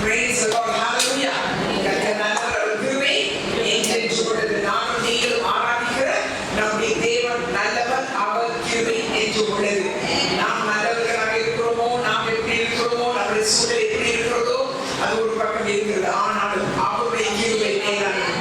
Praise the Lord. Hallelujah. கர்த்தர் நல்லவர், அவர் கிருபை என்றென்றும் உள்ளது. நானும் நீங்களும் ஆராதிக்கிற நம்முடைய தேவன் நல்லவர், அவர் கிருபை என்றும் உள்ளது. நாம் நல்லவர்களாக இருக்கிறோமோ, நாம் எப்படி இருக்கிறோமோ, நம்முடைய சூழல் எப்படி இருக்கிறதோ அது ஒரு பக்கம் இருக்கிறது. ஆனாலும் அவருடைய கிருபை மேலானது.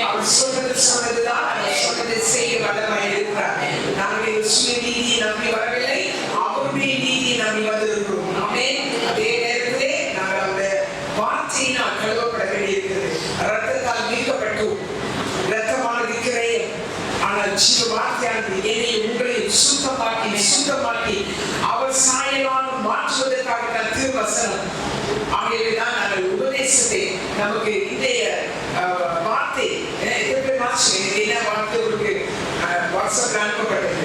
அவர் சொன்னதுதான், அவர் சொன்னதை செய்ய வல்லவராய் இருக்கிறார். நாங்கள் சுயநீதியை நம்பி வரவில்லை, அவருடைய நீதியை நம்பி வந்திருக்கிறோம். ஆமென். அதே நேரத்திலே நாங்கள் அவருடைய வார்த்தையினால் கழுவப்பட வேண்டியிருக்கிறது. ரத்தத்தால் மீட்கப்பட்டோம். ரத்தமானது கிரயம், ஆனால் ஜீவ வார்த்தையானது என்னை உங்களை சுத்தமாக்கி அவர் சாயலால் மாற்றுவதற்காக தான் திருவசனம். ஆகவேதான் நாங்கள் உபதேசத்தை நமக்கு இன்றைய வார்த்தை என்ன வார்த்தை உங்களுக்கு வாட்ஸ்அப்ல அனுப்பப்பட்டது.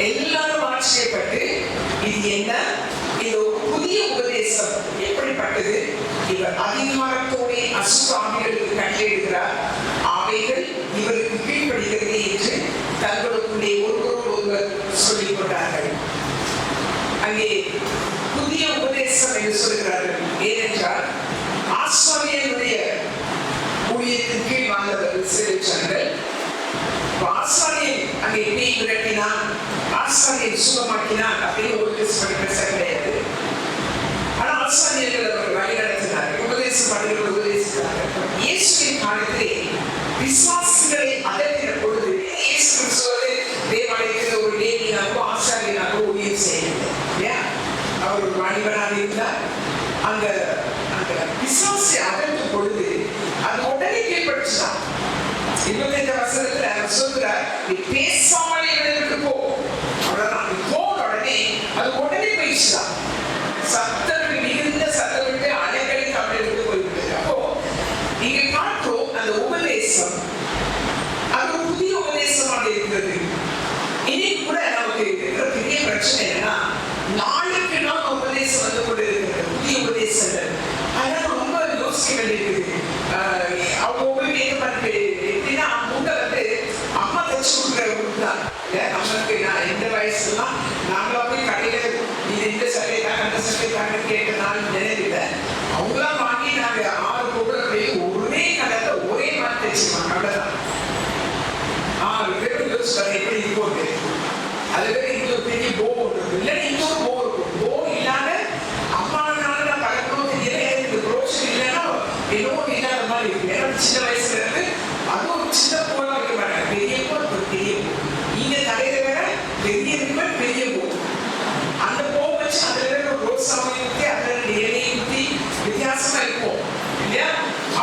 எல்லாரும் ஆச்சரியப்பட்டு இது என்ன, இது ஒரு புதிய உபதேசம் எப்படிப்பட்டது, இவர் அதிகாரத்தோடு அசுத்த ஆவிகளுக்கு கட்டளையிடுகிறார், அவைகள் இவருக்கு கீழ்ப்படுகிறது என்று தங்களுக்குள்ளே ஒருவர் சொல்லிக் கொண்டார்கள். அங்கே புதிய உபதேசம் என்று சொல்கிறார்கள். ஏனென்றால் ஆசாரியனுடைய ஊழியத்தின் கீழ் வாழ்ந்தவர்கள் சிறுச்சர்கள். ஆசாரியன் அங்கே பேய் விரட்டினான், ஆசாரியன் சுகமாக்கினான் அப்படின்னு ஒரு பிரச்சனை கிடையாது. ஆனால் ஆசாரியர்கள் அவர்கள் வழி நடத்தினார்கள், உபதேசித்தார்கள். இயேசுவின் காலத்திலே விசுவாசிகளை அதட்டின பொழுது இயேசு கிறிஸ்துவை தேவாலயத்தில் ஒரு லேவியனாகவோ ஆசாரியனாகவோ ஊழியம் செய்யவில்லை. அவர் ஒரு வாலிபனாக இருந்தார். அந்த விசுவாசி அதட்டும் பொழுது அது உடனே கீழ்படுச்சுதான். 25 வசனத்துல அவர் சொல்கிறார், நீ பேசாமலே இடத்துக்கு போ. அவ்வளவுதான். நீ போன உடனே அது உடனே போயிடுச்சுதான். சத்தம் மிகுந்த சத்தம் விட்டு அலைகளில் தமிழருக்கு போய்விட்டது. அப்போ நீங்க பார்க்கிறோம் அந்த உபதேசம் அது ஒரு புதிய உபதேசமாக இருக்கிறது. இன்னைக்கு கூட நமக்கு இருக்கிற பெரிய பிரச்சனை என்னன்னா, நாளுக்கு நாள் உபதேசம் வந்து கொண்டு இருக்கிறது, புதிய உபதேசங்கள். அதனால ரொம்ப யோசிக்க வேண்டியிருக்குது. அவங்க எப்படின்னா முண்டை வந்து அம்மா தச்சு கொடுக்குற உண்டுதான். நம்மளுக்கு நான் எந்த வயசுலாம் நாங்களா போய் கடையில இது இந்த சட்டை தான் அந்த சட்டை தாங்க கேட்ட நாள் நினைவில்லை. அவங்களாம் வாங்கி நாங்கள் 6 பொருளை போய் ஒரே கடையில ஒரே மாதிரி தச்சுருவாங்க. அவ்வளவுதான். 6 பேரும் யோசிச்சு எப்படி போட்டு அது பேர் இங்க பெரிய போ ஒன்று இல்லை, இன்னொரு போ இருக்கும். போ இல்லாத அம்மானால நான் பழக்கணும் தெரியல, எனக்கு ப்ரோஷன் இல்லைன்னா என்னோட இல்லாத மாதிரி இருக்கு. ஏன்னா சின்ன வயசுல இருந்து அது ஒரு சின்ன போலாம் இருக்க மாட்டாங்க, பெரிய போ ஒரு பெரிய போ. இங்க தலையில வேற பெரிய இருப்ப பெரிய போ. அந்த போ வச்சு அதுல வேற ஒரு ரோசாவை ஊற்றி அதுல இலையை ஊற்றி வித்தியாசமா இருக்கும் இல்லையா.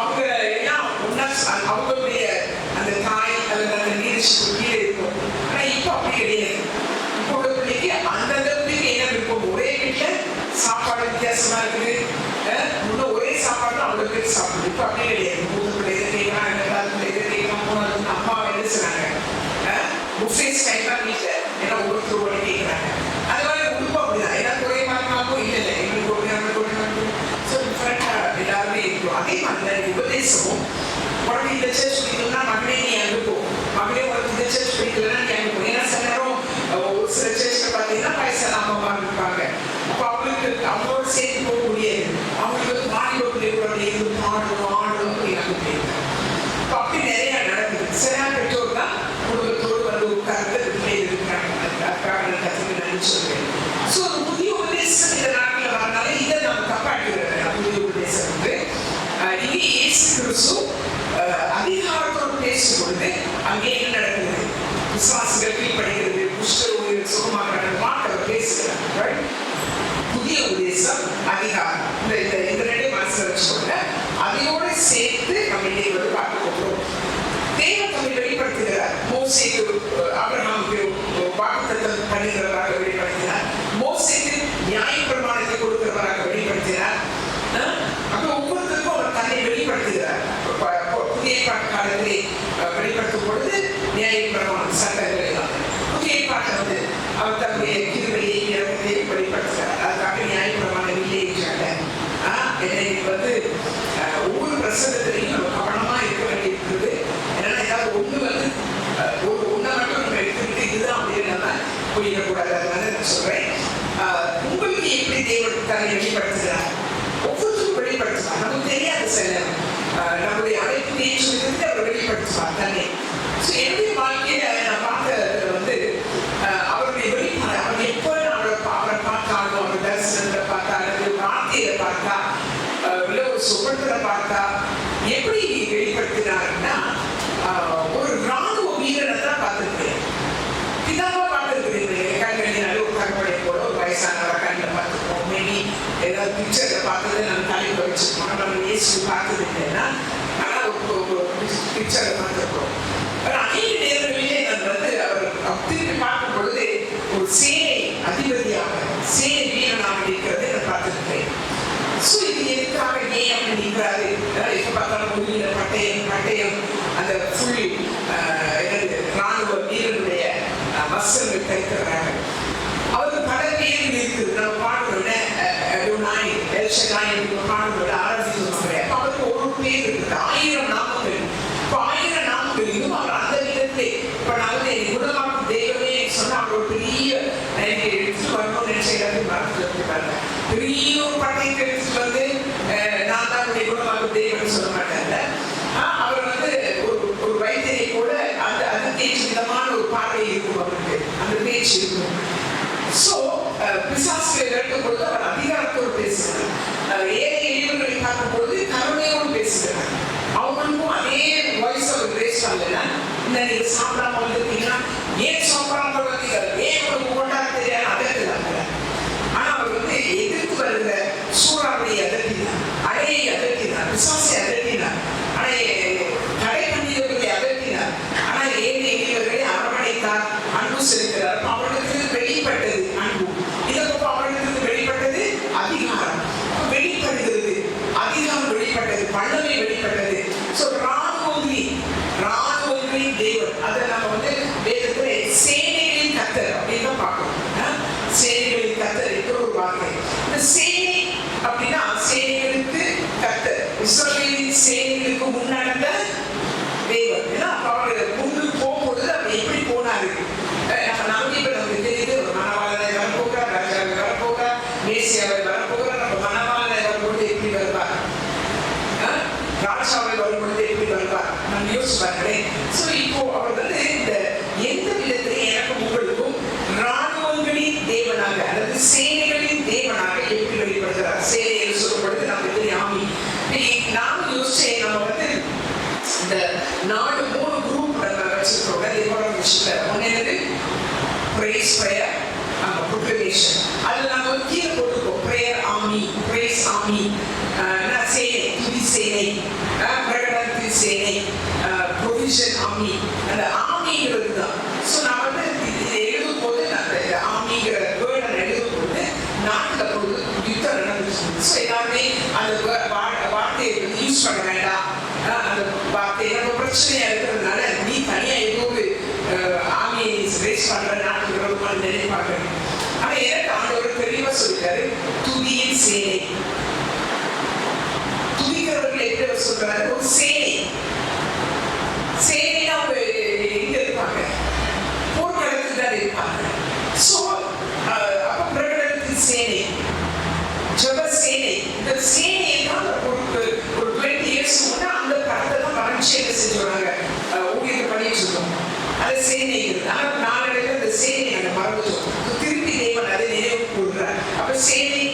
அவங்க எல்லாம் ஒன்னா அவங்களுடைய அந்த தாய் அல்லது அந்த லீடர்ஷிப் கீழே இருக்கும். ஆனா இப்போ அப்படி கிடையாது. இப்போ உள்ள பிள்ளைக்கு அந்த பிள்ளைக்கு என்ன இருக்கும், ஒரே வீட்டுல சாப்பாடு வித்தியாசமா இருக்குது. முன்ன ஒரே சாப்பாடு தான் அவ்வளவு பேர் சாப்பிடுது. இப்போ அப்படி கிடையாது. மூணு பிள்ளை எதை கேட்கலாம், 2வது பிள்ளை எதை கேட்கலாம், 3வது அம்மா என்ன சொன்னாங்க, புஃபேஸ் டைம்லாம் வீட்டில் ஏன்னா ஒவ்வொருத்தர் ஒன்று கேட்குறாங்க. அது மாதிரி உடுப்பு அப்படிதான். ஏன்னா குறை பார்க்கலாமோ இல்லை எங்களுக்கு ஒன்று நம்மளுக்கு ஒன்று ஸோ டிஃப்ரெண்டாக எல்லாருமே இருக்கும். அதே மாதிரி தான் உபதேசமும் உடனே இந்த சர்ச் பிடிக்கணும்னா மகனே நீ அனுப்பும், மகனே உனக்கு இந்த சர்ச் பிடிக்கலன்னா நீ அனுப்பும். ஏன்னா சில நேரம் ஒரு சில சர்ச்சில் பார்த்தீங்கன்னா வயசான அம்மா இருப்பாங்க. அப்போ அவங்களோட சேர்த்து போக முடியாது. அவங்களுக்கு வந்து மாநிலத்தில் கூட இருந்து ஆடணும் அப்படின்னு முடியாது. இப்போ அப்படி நிறைய நடக்குது. சில பெற்றோர் தான் குடும்பத்தோடு வந்து உட்கார்ந்து வீட்டிலே இருக்கிறாங்க. அதுக்காக கற்றுக்கு நன்றி சொல்றேன். ஸோ ஒரு புதிய உபதேசம் இந்த நாட்டில் வரனால இதை நம்ம தப்பாட்டுகிறேன். புதிய உபதேசம் வந்து இங்கே இயேசு கிறிஸ்து அதிகாரத்தோடு பேசும் பொழுது அங்கே என்ன நடக்குது, விசுவாசிகள் கீழ்ப்படுகிறது, குஷ்டரோகிகள் சுகமாகிறாங்க, மாற்றவர் பேசுகிறார். புதிய உபதேசம் அதிகாரம் இந்த 2 மனசுல வச்சுக்கோங்க. அதையோடு சேர்த்து நம்ம இன்னைக்கு வந்து பார்க்க போகிறோம். தேவன் தம்மை வெளிப்படுத்துகிறார். மோசேக்கு ஆபிரகாமுக்கு வாக்குத்தத்தம் பண்ணுகிறவராக வெளிப்படுத்தினார். மோசேக்கு நியாயப்பிரமாணத்தை கொடுக்கிறவராக வெளிப்படுத்தினார். அப்போ ஒவ்வொருத்தருக்கும் அவர் தன்னை வெளிப்படுத்துகிறார். புதிய காலத்திலே வெளிப்படுத்தும் பொழுது நியாயப்பிரமாணம் சட்டங்களை தான். புதிய பாட்டை வந்து அவர் தன்னுடைய கிருபையை இறக்கத்தை வெளிப்படுத்துகிறார். அதுக்காக நியாயப்பிரமாணம் இல்லை என்றாங்க. என்னை வந்து ஒவ்வொரு பிரசங்கத்திலையும் நம்ம கவனமா இருக்க வேண்டியிருக்கிறது. ஏன்னா ஏதாவது ஒண்ணு வந்து ஒன்றை மட்டும் நம்ம எடுத்துக்கிட்டு இதுதான் அப்படின்னா போயிடக்கூடாது. அதனால நான் சொல்றேன், உங்களுக்கு எப்படி தேவன் தன்னை வெளிப்படுத்துகிறார், ஒவ்வொருத்தரும் வெளிப்படுத்துவார். நமக்கு தெரியாது சில நம்முடைய அழைப்பு ஏற்றுவதற்கு அவர் வெளிப்படுத்துவார் தன்னை. என்னுடைய வாழ்க்கையில நான் பார்த்ததுல வந்து அவருடைய வெளிப்பாடு, அவர் எப்போ அவரை பார்த்தாலும், அவர் தரிசனத்தை பார்த்தா, அல்லது வார்த்தையில பார்த்தா, இல்லை ஒரு சுபத்துல பார்த்தா எப்படி வெளிப்படுத்தினாருன்னா, ஒரு ராணுவ வீரனை தான் பார்த்துருக்கேன். பிதாவா பார்த்துருக்கிறீங்க, கண்களினால ஒரு கண்படை போல ஒரு வயசானவரை கண்ணில் பார்த்துருக்கோம். மேபி ஏதாவது பிக்சர்ல பார்த்தது நம்ம தலையில் வச்சுருக்கோம். நம்ம இயேசு பார்த்தது இல்லைன்னா, ஆனால் ஒரு பிக்சரை பார்த்துருக்கோம். அநேக நேரங்களிலே நான் வந்து அவர் திருப்பி பார்க்கும் பொழுது ஒரு சேனை அதிபதியாக, சேனை வீரனாக இருக்கிறதை நான் பார்த்துருக்கேன். ஸோ இது எதுக்காக ஏன் அப்படி நிற்கிறாரு? எப்போ பார்த்தாலும் முடியல பட்டயம் அந்த ஃபுல் ராணுவ வீரனுடைய வஸ்திரங்கள் தைக்கிறாங்க. அவருக்கு பல பேர் இருக்குது. நம்ம பாடுறோட பாடுறோட ஆரம்பிச்சு அவருக்கு ஒரு பேர் இருக்குது, 1000 நாமங்கள். இப்போ 1000 நாமங்கள் இன்னும் அவர் அந்த விதத்தை இப்போ நான் வந்து எனக்கு குணமாக்கும் தெய்வமே சொன்னால் அவர் ஒரு பெரிய எடுத்துட்டு வரணும்னு நினைச்ச மறந்துட்டு பெரிய ஒரு பட்டயத்தை எடுத்துட்டு வந்து நான் தான் உடைய குணமாக்கும் தெய்வம்னு சொல்ல மாட்டாங்க. அவர் வந்து ஒரு வைத்தியை கூட அந்த அதுக்கேற்ற விதமான ஒரு பார்வை இருக்கும், அவருக்கு அந்த பேச்சு இருக்கும். ஸோ பிசாசுகளை விரட்டும் பொழுது அவர் அதிகாரத்தோடு பேசுகிறார். ஏழை எளியவர்களை பார்க்கும் பொழுது கருணையோடு பேசுகிறார். அவங்களுக்கும் அதே வாய்ஸ் அவர் பேசுவாங்க. இந்த நீங்க சாப்பிடாம வந்துருக்கீங்கன்னா ஏன் சாப்பிடாம வந்தீங்க, ஏன் உங்களுக்கு கொண்டாட தெரியாது, அதற்குதாங்க. ஆனா அவர் வந்து எதிர்த்து வருகிற சூறாவளியை அதட்டினார், அடையை அதட்டினார், பிசாசை அதட்டினார், ஆனா தடை பண்ணியவர்களை அதட்டினார். ஆனா ஏழை எளியவர்களை அரவணைத்தார், அன்பு செலுத்தினார். அவர்களுக்கு வெளிப்பட்டது அன்பு, இதற்கு அவர்களுக்கு வெளிப்பட்டது அதிகாரம். வெளிப்படுகிறது அதிகாரம், வெளிப்பட்டது வல்லமை, வெளிப்பட்டது. ஸோ ராணுவங்களின் தேவன், அதை நம்ம வந்து வேதத்துல சேனைகளின் கர்த்தர் அப்படின்னு தான் பார்க்கணும். சேனைகளின் கர்த்தர் என்ற ஒரு வார்த்தை. இந்த சேனை அப்படின்னா சேனைகளுக்கு கர்த்தர், இஸ்ரவேலின் சேனைகளுக்கு முன்னடந்த தேவன். ஏன்னா அவர் முன்னுக்கு போகும்போது அவர் எப்படி போனாரு, நம்ம நம்பிக்கை நமக்கு தெரியுது. ஒரு மணவாளனை வரப்போகிறார், ராஜாவை வரப்போகிறார், மேசியாவை வரப்போகிறார். நம்ம மணவாளனை வரும்பொழுது எப்படி வருவார், ராஜாவை வரும்பொழுது எப்படி வருவார், நம்ம யோசிப்பாங்களேன். ஸோ இப்போ அவர் வந்து இந்த எந்த விதத்திலே எனக்கும் உங்களுக்கும் ராணுவங்களின் தேவனாக அல்லது சேனைகளின் தேவனாக எப்படி வெளிப்படுகிறார். சேனைகள் சொல்லும் பொழுது நமக்கு தெரியும் ஆமி. நானும் யோசிச்சேன், நம்ம வந்து இந்த 4 3 குரூப் நம்ம வச்சிருக்கோங்க தேவனோட விஷயத்துல. ஒன்று என்னது praise prayer, proclamation. அதில் நம்ம ஒரு கீழே போட்டுருக்கோம் prayer army, praise army, சேனை, துதி சேனை, பிரகடனத்தின் சேனை, provision army. அந்த ஆர்மிங்கிறது தான். ஸோ நான் வந்து இதை எழுதும் போது இந்த ஆர்மிங்கிற வேர்டை எழுதும் போது நாட்டில் போது யுத்தம் நடந்துச்சு. ஸோ எல்லாருமே அந்த வார்த்தையை யூஸ் பண்ண வேண்டாம், அந்த வார்த்தை நம்ம பிரச்சனையா இருக்கிறதுனால நீ தனியா ஏதோ ஒரு ஆர்மியை ரேஸ் பண்ற நாட்டுக்கு விரோதமான நினைப்பாங்க. ஆனா எனக்கு ஆண்டவர் தெளிவா சொல்லிட்டாரு, துதியின் சேனை. துதிக்கிறவர்கள் எப்படி சொல்றாரு, ஒரு சேனை. சேனைனா அவங்க எங்க இருப்பாங்க, போர்க்களத்தில் தான் இருப்பாங்க. ஸோ அப்ப பிரகடனத்தின் சேனை, ஜப சேனை. இந்த சேனையை தான் ஒரு 20 years முன்னா அந்த படத்தை தான் மகிழ்ச்சியை செஞ்சோம், ஊழியத்தை பண்ணிட்டு இருக்கோம். அது சேனை இருக்குது. ஆனால் நாளடைவில் அந்த சேனை நாங்கள் மறந்துட்டோம். திருப்பி தேவன் அதை நினைவு கூறுறார். அப்ப சேனைக்கு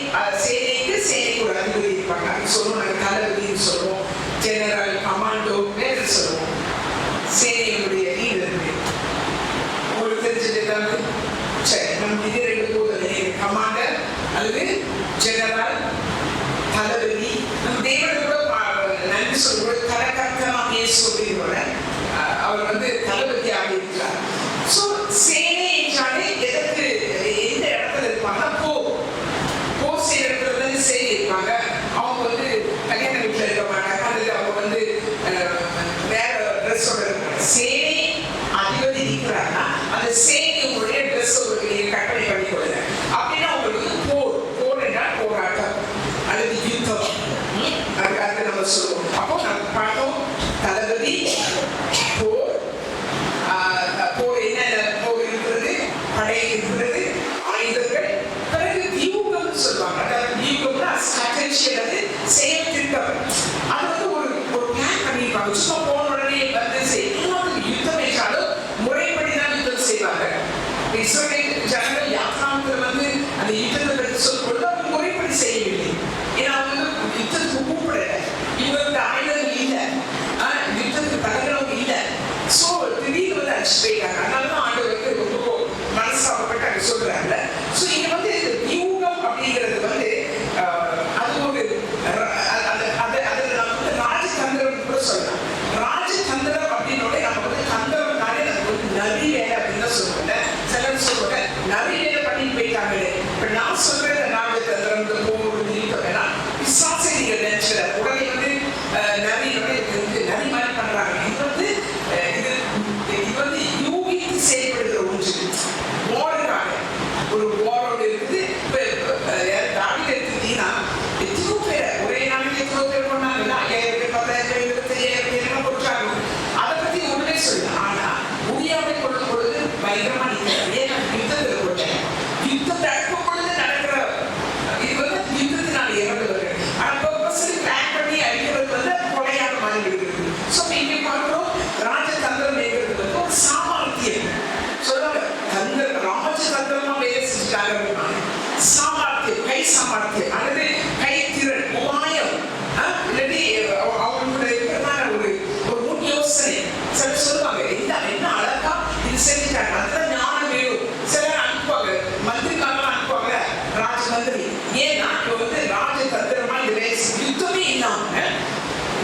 ஒரு அதிபதி இருப்பாங்க. அது சொல்லுவோம், நாங்கள் தளபதினு சொல்லுவோம், ஜெனரல், கமாண்டோ நேரம் சொல்லுவோம். சேனையுடைய லீடர் உங்களுக்கு தெரிஞ்சது எல்லாமே. சரி, நம்ம இது 2 போதும், கமாண்டர் அல்லது ஜெனரல், தளபதி. நம்ம தேவனை கூட நன்றி சொல்லும்போது தலக்கர்த்தமாக இயேசு அப்படிங்கிற அவர் வந்து தளபதியாக இருக்கிறார். ஸோ சேனை என்றாலே எதற்கு எந்த இடத்துல இருப்பாங்க, போர் செய்கிற இடத்துல தான் சேனை இருப்பாங்க. அவங்க வந்து கல்யாண வீட்டில் இருக்க மாட்டாங்க, அல்லது அவங்க வந்து வேற ட்ரெஸ்ஸோட இருப்பாங்க. சேனை அதிபதி இருக்கிறாங்கன்னா அந்த சேனை உங்களுடைய ட்ரெஸ் உங்களுக்கு கற்பனை பண்ணி கொடுங்க. அப்படின்னா உங்களுக்கு போர் என்றால் போராட்டம். இருக்கிறது ஆயுதங்கள். பிறகு வியூகம் சொல்லுவாங்க. அதாவது வியூகம்னா ஸ்ட்ராட்டஜி அல்லது செயல் திட்டம். அது வந்து ஒரு பிளான் பண்ணிருப்பாங்க. சும்மா போன உடனே வந்து எல்லாத்துக்கும் யுத்தம் என்றாலும் முறைப்படிதான் யுத்தம் செய்வாங்க. இஸ்ரவேல் ஜனங்கள் யாத்ராமத்தில் வந்து அந்த யுத்தத்தை பற்றி சொல்லும்போது அவங்க முறைப்படி செய்யவில்லை. ஏன்னா அவங்க வந்து யுத்தத்துக்கு கூப்பிடல. இவங்க ஆயுதங்கள் இல்லை, யுத்தத்துக்கு தகவலும் இல்லை. ஸோ திடீர்னு வந்து அடிச்சு போயிட்டாங்க. அதனாலதான் ஆண்டவருக்கு ரொம்ப மனசாபப்பட்டு அங்க சொல்றாங்க. ஸோ இங்க வந்து வியூகம் அப்படிங்கிறது வந்து அது ஒரு அதுல நம்ம வந்து ராஜதந்திரம் கூட சொல்லலாம். ராஜதந்திரம் அப்படின்னோட நம்ம வந்து தந்திரம்னாலே நமக்கு வந்து நரி வேலை அப்படின்னு தான் சொல்லுவாங்க. சிலர் சொல்லுவாங்க நரி வேலை பண்ணிட்டு போயிட்டாங்களே. இப்ப நான் சொல்றேன் ராஜதந்திரம் இந்த போர் நீக்கம் எல்லாம் பிசாசை நீங்க நினைச்சத உடனே வந்து நரி வந்து நரி மாதிரி பண்றாங்க. இது வந்து இது வந்து யூகித்து செயல்படுகிற ஒன்று. வாருக்காக ஒரு வாரோடு இருக்குது. தாவித எடுத்துட்டீங்கன்னா எத்தனோ பேரை ஒரே நாளைக்கு எத்தனோ பேர் பண்ணாங்க. 5000 பேர் 10,000 25,000 பேர் கொடுத்தாங்க. அதை பத்தி ஒண்ணுமே சொல்லு. ஆனா முடியாமை கொள்ளும் பொழுது பயங்கரமா நீங்க ஏன் யுத்தத்தில் போட்டேன். யுத்தத்தை அடக்கும் பொழுது நடக்கிற இது வந்து யுத்தத்தினால் இறந்தவர்கள். ஆனா பர்பஸ்லி பிளான் பண்ணி அடிக்கிறது வந்து கொலையாக மாறி விடுகிறது. ஸோ இங்கே பார்க்கிறோம் ராஜதந்திரம் என்கிறது வந்து ஒரு சாமர்த்தியம். சொல்லுவாங்க ராஜதந்திரமா வேலை செஞ்சுட்டாங்க. சாமர்த்தியம், கை சாமர்த்தியம் அல்லது கைத்திறன், உபாயம், இல்லாட்டி அவங்களுடைய இருக்கிறதான ஒரு முன் யோசனை. சிலர் சொல்லுவாங்க என்ன அழகா இது செஞ்சுட்டாங்க, அதுதான் ஞானம் வேணும். சிலர் அனுப்புவாங்க, மந்திரிக்காரலாம் அனுப்புவாங்க ராஜ மந்திரி. ஏன்னா இவங்க வந்து ராஜதந்திரமா இந்த வேலை யுத்தமே இல்லாம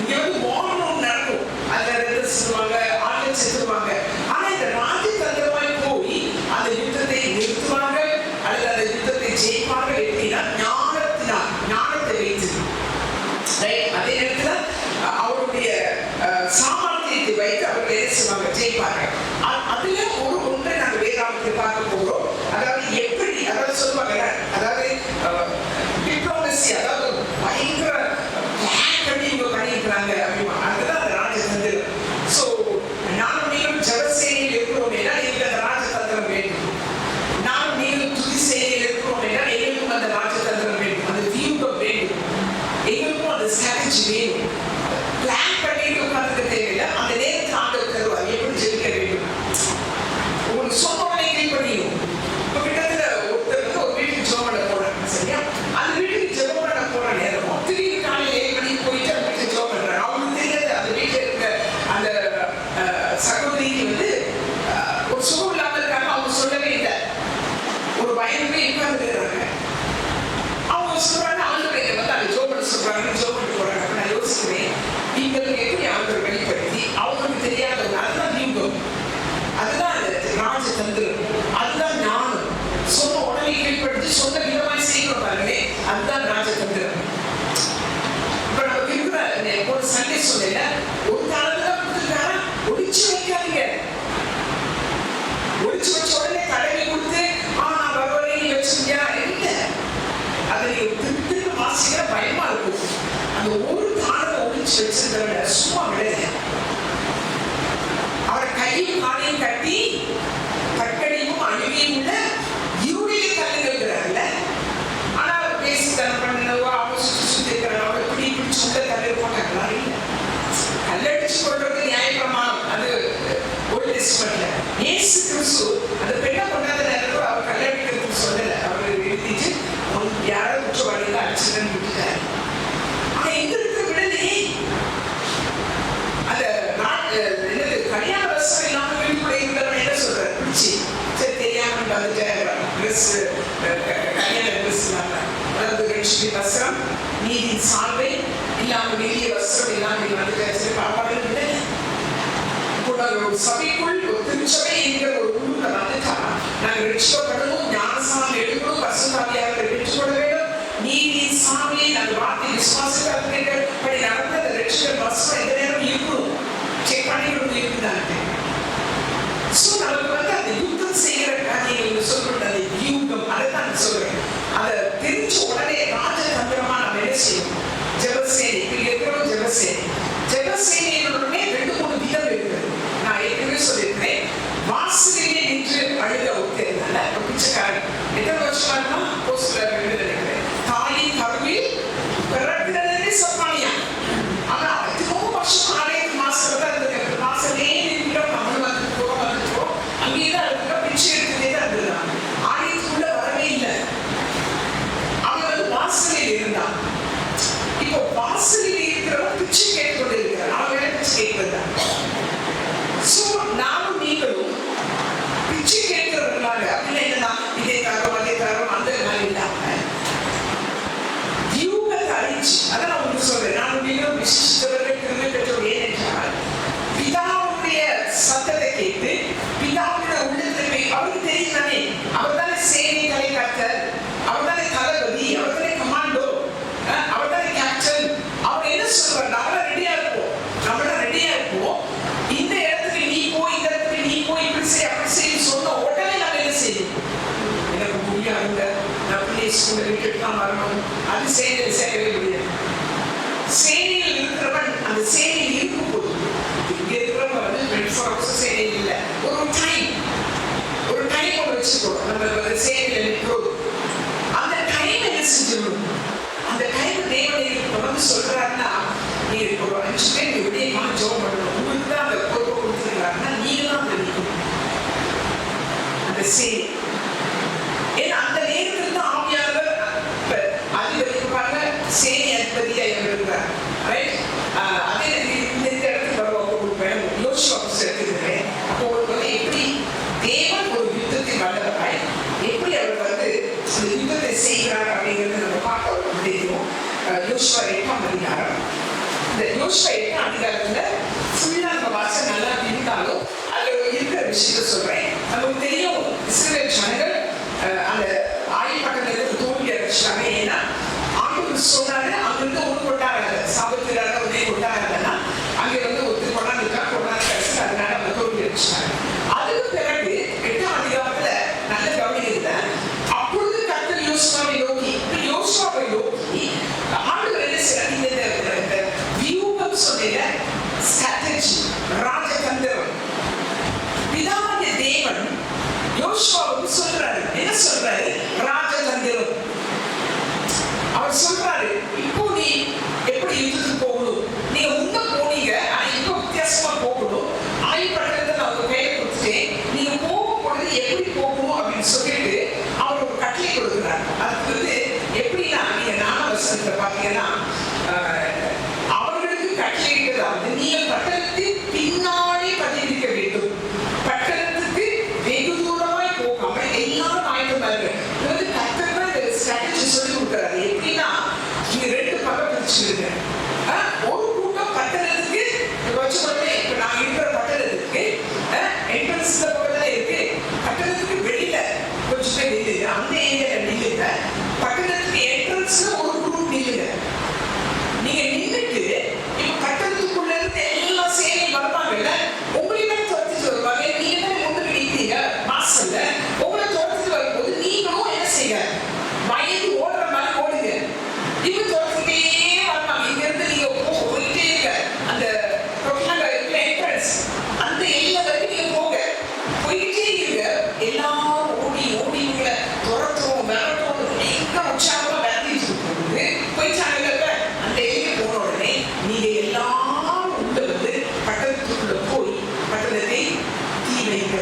இங்க வந்து வாரம் நடக்கும். அதுல சொல்லுவாங்க ஆட்கள் செத்துருவாங்க. ஆனா இந்த ராஜதந்திரமாய் போய் அந்த யுத்தத்தை நிறுத்துவாங்க அல்லது அந்த யுத்தத்தை ஜெயிப்பாங்க. எப்படின்னா ஞானத்தை வைத்து. அதே நேரத்துல அவருடைய சாமர்த்தியத்தை வைத்து அவர்கள் என்ன செய்வாங்க, ஜெயிப்பாங்க. அதுல ஒன்றை நாங்கள் வேதாகத்தில் பார்க்க போகிறோம். அதாவது எப்படி, அதாவது சொல்லுவாங்க, அதாவது டிப்ளோமசி, அதாவது பயங்கர பிளான் பண்ணி இவங்க பண்ணியிருக்கிறாங்க அப்படிமா. அதுதான் அந்த ராஜதந்திரம். ஸோ நானும் நீங்களும் ஜபசேனையில் இருக்கிறோம் என்றால் எங்களுக்கு அந்த ராஜதந்திரம் வேண்டும். நானும் நீங்களும் துதி சேனையில் இருக்கிறோம் என்றால் எங்களுக்கும் அந்த ராஜதந்திரம் வேண்டும், அந்த வியூகம் வேண்டும், எங்களுக்கும் அந்த ஸ்ட்ராட்டஜி வேணும். பிளான் பண்ணிட்டு உட்கார்ந்து தேவையில்லை. அந்த நேரத்தில் ஆண்டவர் தருவார். எப்படி ஜெயிக்க வேண்டும் உங்களுக்கு சொன்ன உடனே கிளீன் பண்ணிடும். இப்போ கிட்டத்தட்ட ஒருத்தர் வந்து ஒரு வீட்டுக்கு ஜெபம் பண்ண போறாங்க. சரியா, அந்த வீட்டுக்கு ஜெபம் பண்ண போற நேரம் திடீர்னு காலையில் 7 மணிக்கு போயிட்டு அந்த வீட்டுக்கு ஜெபம் பண்றாங்க. அவங்களுக்கு தெரியாது அந்த வீட்டில் இருக்க அந்த சகோதரிக்கு வந்து ஒரு சுகம் இல்லாமல் இருக்காங்க. அவங்க சொல்லவே இல்லை. ஒரு பயந்து போய் உட்கார்ந்துருக்காங்க. அவங்க சொல்றாங்க ஆண்டவரை வந்து அந்த ஜெபம் பண்ண சொல்றாங்க, ஜெபம் பண்ணி போறாங்க. நான் யோசிக்கிறேன், நீங்களுக்கு எப்படி ஆண்டவர் வெளிப்படுத்தி அவங்களுக்கு தெரியாதவங்க. அதுதான் வியூகம், அதுதான் ராஜதந்திரம், அதுதான் ஞானம். சொன்ன உடனே வெளிப்படுத்தி சொன்ன விதமாய் செய்யணும் பாருங்களே, அதுதான் ராஜதந்திரம். இப்ப நமக்கு இருக்கிற ஒரு சண்டை சொல்லல ஒரு காலத்துல கொடுத்துருக்காரா, ஒழிச்சு வைக்காதீங்க. ஒழிச்சு வச்ச உடனே கடமை கொடுத்து நான் வரவரை வச்சிருக்கியா இல்லை. அதை நீங்க திருப்பி வாசிக்கிற பயமா இருக்கும். அந்த ஒரு காலத்தை ஒழிச்சு வச்சிருந்தவங்க சும்மா விடையா. அவரை கையும் காலையும் கட்டி கட்டடியும் அழுவியும் உள்ள இருடைய கல்லுங்கிறாங்கல்ல. ஆனா அவர் பேசி தரம் பண்ணவோ அவங்க சுத்தி இருக்கிறாங்க. அவரை பிடிச்சு உள்ள கல்லு போட்டாங்களா? இல்லை. கல்லடிச்சு கொள்றது நியாயப்பிரமாணம், அது ஓல்ட் டெஸ்டமென்ட்ல. இயேசு கிறிஸ்து அந்த பெண்ணை கொண்டாத நேரத்தில் அவர் கல்லடிக்கிறதுக்கு சொல்லல. அவர் எழுதிட்டு யாராவது குற்றவாளிகளை அடிச்சுன்னு விட்டுட்டாரு. ஆனா எங்க இருக்கிற விடலையே அந்த கல்யாண வசம் இல்லாம வீட்டுக்குள்ள இருந்தவன் என்ன சொல்றாரு, பிடிச்சி சரி தெரியாம ட்ரெஸ் கல்யாண ட்ரெஸ் இல்லாம, அதாவது ரெண்டு வஸ்திரம் நீதியின் சால்வை இல்லாம வெளிய வஸ்திரம் இல்லாம வந்து பாப்பாடுகள் விட ஒரு சபைக்குள் ஒரு திருச்சபை என்கிற ஒரு ஊர்ல வந்துட்டா நாங்கள் ரட்சிக்கப்படணும், ஞானஸ்நானம் எடுக்கணும், பரிசுத்தாவியாக பெற்றுக்கொள்ள வேண்டும், நீதியின் சாமியை நாங்கள் வார்த்தை விசுவாசிக்கிறபடி நடந்த அந்த ரட்சிகர் வஸ்திரம் எந்த நேரம் இருக்கணும், செக் பண்ணிக்கணும் இருக்குதாங்க. ஸோ நமக்கு வந்து அந்த யுத்தம் செய்கிற காரியங்கள் சொல்றது அந்த வியூகம், அதை தான் சொல்றேன். அதை தெரிஞ்ச உடனே ராஜதந்திரமா நம்ம என்ன செய்யணும், ஜெபசேனை இருக்கிறோம். ஜெபசேனையினுடனே 2-3 விதம் இருக்கிறது. நான் ஏற்கனவே சொல்லியிருக்கிறேன். வாசலிலே நின்று அழுத ஒருத்தர் பிச்சைக்காரன் நினைச்சாரு. எத்தனை வருஷமா அப்போஸ்தலர் 2 நினைக்கிறேன். தாயின் கருவில் பிறக்கிறதே சப்பானியா. ஆனா எத்தனோ வருஷம் ஆலயத்து மாசத்துல தான் இருந்தது. மாசமே நின்றோம், நம்மளும் வந்துட்டோம், அங்கேதான் இருக்க பிச்சை எடுத்துட்டே தான் இருந்தான். ஆலயத்துக்குள்ள வரவே இல்லை. அவன் வாசலில் இருந்தான். இப்போ வாசலில் இருக்கிறவன் பிச்சை கேட்டுக்கொண்டு இருக்கிறான். அவன் வேலை பிச்சை கேட்கிறதா. சோ நானும் நீங்களும் பிச்சை கேட்கிறவர்களாக அப்படின்னா என்னன்னா இதே தரம் அதே தரம் அந்த மாதிரி இல்லாம வியூகத்தை அறிஞ்சு, அதான் நான் உங்களுக்கு சொல்றேன், நானும் நீங்களும் விசிஷ்டவர்கள் கிருபை பெற்றோர். ஏனென்றால் பிதாவுடைய சத்தத்தை கேட்டு பிதாவுடைய உள்ளத்தை போய் அவருக்கு தெரியும் தானே, அவர் தானே சேனை தலை கர்த்தர், அவர் தானே தளபதி, அவர் தானே கமாண்டோ, அவர் தானே கேப்டன். அவர் என்ன சொல்றாரு, நம்மளாம் ரெடியா இருப்போம், நம்மளாம் ரெடியா இருப்போம், இந்த இடத்துக்கு நீ போய், இந்த இடத்துக்கு நீ போய், இப்படி செய் அப்படி செய்ய சொன்ன உடனே நம்ம என்ன செய்யணும்? எனக்கு முடியாதுங்க, நான் பிள்ளை ஸ்கூல்ல விட்டுட்டு தான் வரணும், அது செய்யவே முடியாது. சேனையில் இருக்கிறவன் அந்த சேனையில் இருக்கும் போது, இங்க இருக்கிறவங்க வந்து 24 hours சேனையில் இல்லை, ஒரு டைம் ஒன்று வச்சுக்கோ. நம்ம சேனையில் இருக்கிறோம், அந்த டைம் என்ன செஞ்சிடணும்? அந்த டைம் தேவனை வந்து சொல்றாருன்னா, நீ ஒரு 5 பேர் விடயமா ஜோம் பண்ணணும், உங்களுக்கு தான் அந்த பொறுப்பை கொடுத்துருக்காருன்னா நீங்க தான் அந்த நிற்கணும் அந்த சேனை. ஏன்னா அந்த நேரத்தில் தான் ஆவியானவர் அதிபதி பாருங்க, சேனை அதிபதியா இருக்கிறார். ரைட்? அதே இந்த இடத்துக்கு வருவாங்க ஒரு பயம் யோசிச்சு எடுத்துக்கிறேன். அப்போ உங்களுக்கு வந்து எப்படி தேவன் ஒரு யுத்தத்தின் வல்லவராய் எப்படி அவர் வந்து அந்த யுத்தத்தை செய்கிறார் அப்படிங்கிறது நம்ம பார்க்க முடியும். யோசுவா 8ஆம் அதிகாரம். இந்த யோசுவா 8ஆம் அதிகாரத்துல ஃபுல்லா நம்ம வாசம் நல்லா இருந்தாலும் அதுல இருக்கிற விஷயத்த சொல்றேன். நமக்கு தெரியும் இஸ்ரவேல் ஜனங்கள் அந்த ஆயில் பட்டணத்துக்கு தோல்வி அடைச்சிட்டாங்க. ஏன்னா ஆண்டவர் சொன்னாரு, அங்கிருந்து ஒன்று கொண்டாங்க, சாபத்திலான ஒன்றே கொண்டாங்கன்னா அங்கே வந்து ஒத்து கொண்டாந்துக்கா கொண்டாந்து கடைசி, அதனால அவங்க தோல்வி அடைச்சிட்டாங்க. அதுக்கு பிறகு 8ஆம் அதிகாரத்துல நல்ல கவனிக்கிறத, அப்பொழுது கர்த்தர் யோசுவாவை நோக்கி ஆண்டவர் என்ன செய்யறாரு, இந்த வியூகம் சொன்ன ஸ்ட்ராட்டஜி, ராஜதந்திரம், பிதாவாகிய தேவன் யோசுவாவுக்கு சொல்றாரு. என்ன சொல்றாரு? ராஜதந்திரம். அவர் சொல்றாரு, இப்போ நீ எப்படி யுத்தத்துக்கு போகணும், நீங்க முன்ன போனீங்க, ஆனா இப்போ வித்தியாசமா போகணும், ஆயுப்பட்டத்தை நான் உங்க கையில கொடுத்துட்டேன், நீங்க போகும்பொழுது எப்படி போகணும் அப்படின்னு சொல்லிட்டு அவர் ஒரு கட்டளை கொடுக்குறாரு. அதுக்கு வந்து எப்படின்னா, நீங்க 4ஆம் வசனத்துல பாத்தீங்கன்னா அவர்களுக்கு கட்டளையிட்டதாவது, நீங்கள் பட்டணத்தின் பின்னாலே பதிவிக்க வேண்டும், பட்டணத்துக்கு வெகு தூரமாய் போகாம எல்லாரும் ஆயுதமாங்க. இது வந்து கர்த்தர் தான் இந்த ஸ்ட்ராட்டஜி சொல்லி கொடுக்குறாரு. எப்படின்னா நீங்க 2 பக்கம் பிரிச்சுருங்க. ஒரு கூட்டம் பட்டணத்துக்கு வச்சுக்கொண்டே, இப்ப நான் இருக்கிற பட்டணத்துக்கு என்ட்ரன்ஸ் பக்கத்துல இருக்கு, பட்டணத்துக்கு வெளியில கொஞ்சம் பேர் நில்லுங்க, அந்த ஏரியால நில்லுங்க, பட்டணத்துக்கு என்ட்ரன்ஸ்ல ஒரு குரூப் நில்லுங்க. நீங்க நின்றுட்டு இப்ப பட்டணத்துக்குள்ள இருந்து எல்லா சேனையும் வருவாங்கல்ல, உங்களையும் துரத்திட்டு வருவாங்க, நீங்க தானே முன்னுக்கு நிற்கிறீங்க வாசல்ல, உங்களை துரத்திட்டு வரும்போது நீங்களும் என்ன செய்யுங்க, பயந்து ஓடுற மாதிரி ஓடுங்க. இவங்க துரத்திட்டே வருவாங்க, இங்க இருந்து நீங்க போயிட்டே இருக்க, அந்த என்ட்ரன்ஸ் அந்த எல்லை வரைக்கும் நீங்க போங்க, போயிட்டே இருங்க. எல்லாரும் ஓடி ஓடி உங்களை துரத்துவோம் விரட்டுவோம், எங்க உற்சாகமா விரட்டிட்டு போகுது போயிட்டாங்க. அந்த எல்லைக்கு போன உடனே நீங்க எல்லாரும் உள்ள வந்து பட்டணத்துக்குள்ள போய் பட்டணத்தை தீ வைங்க,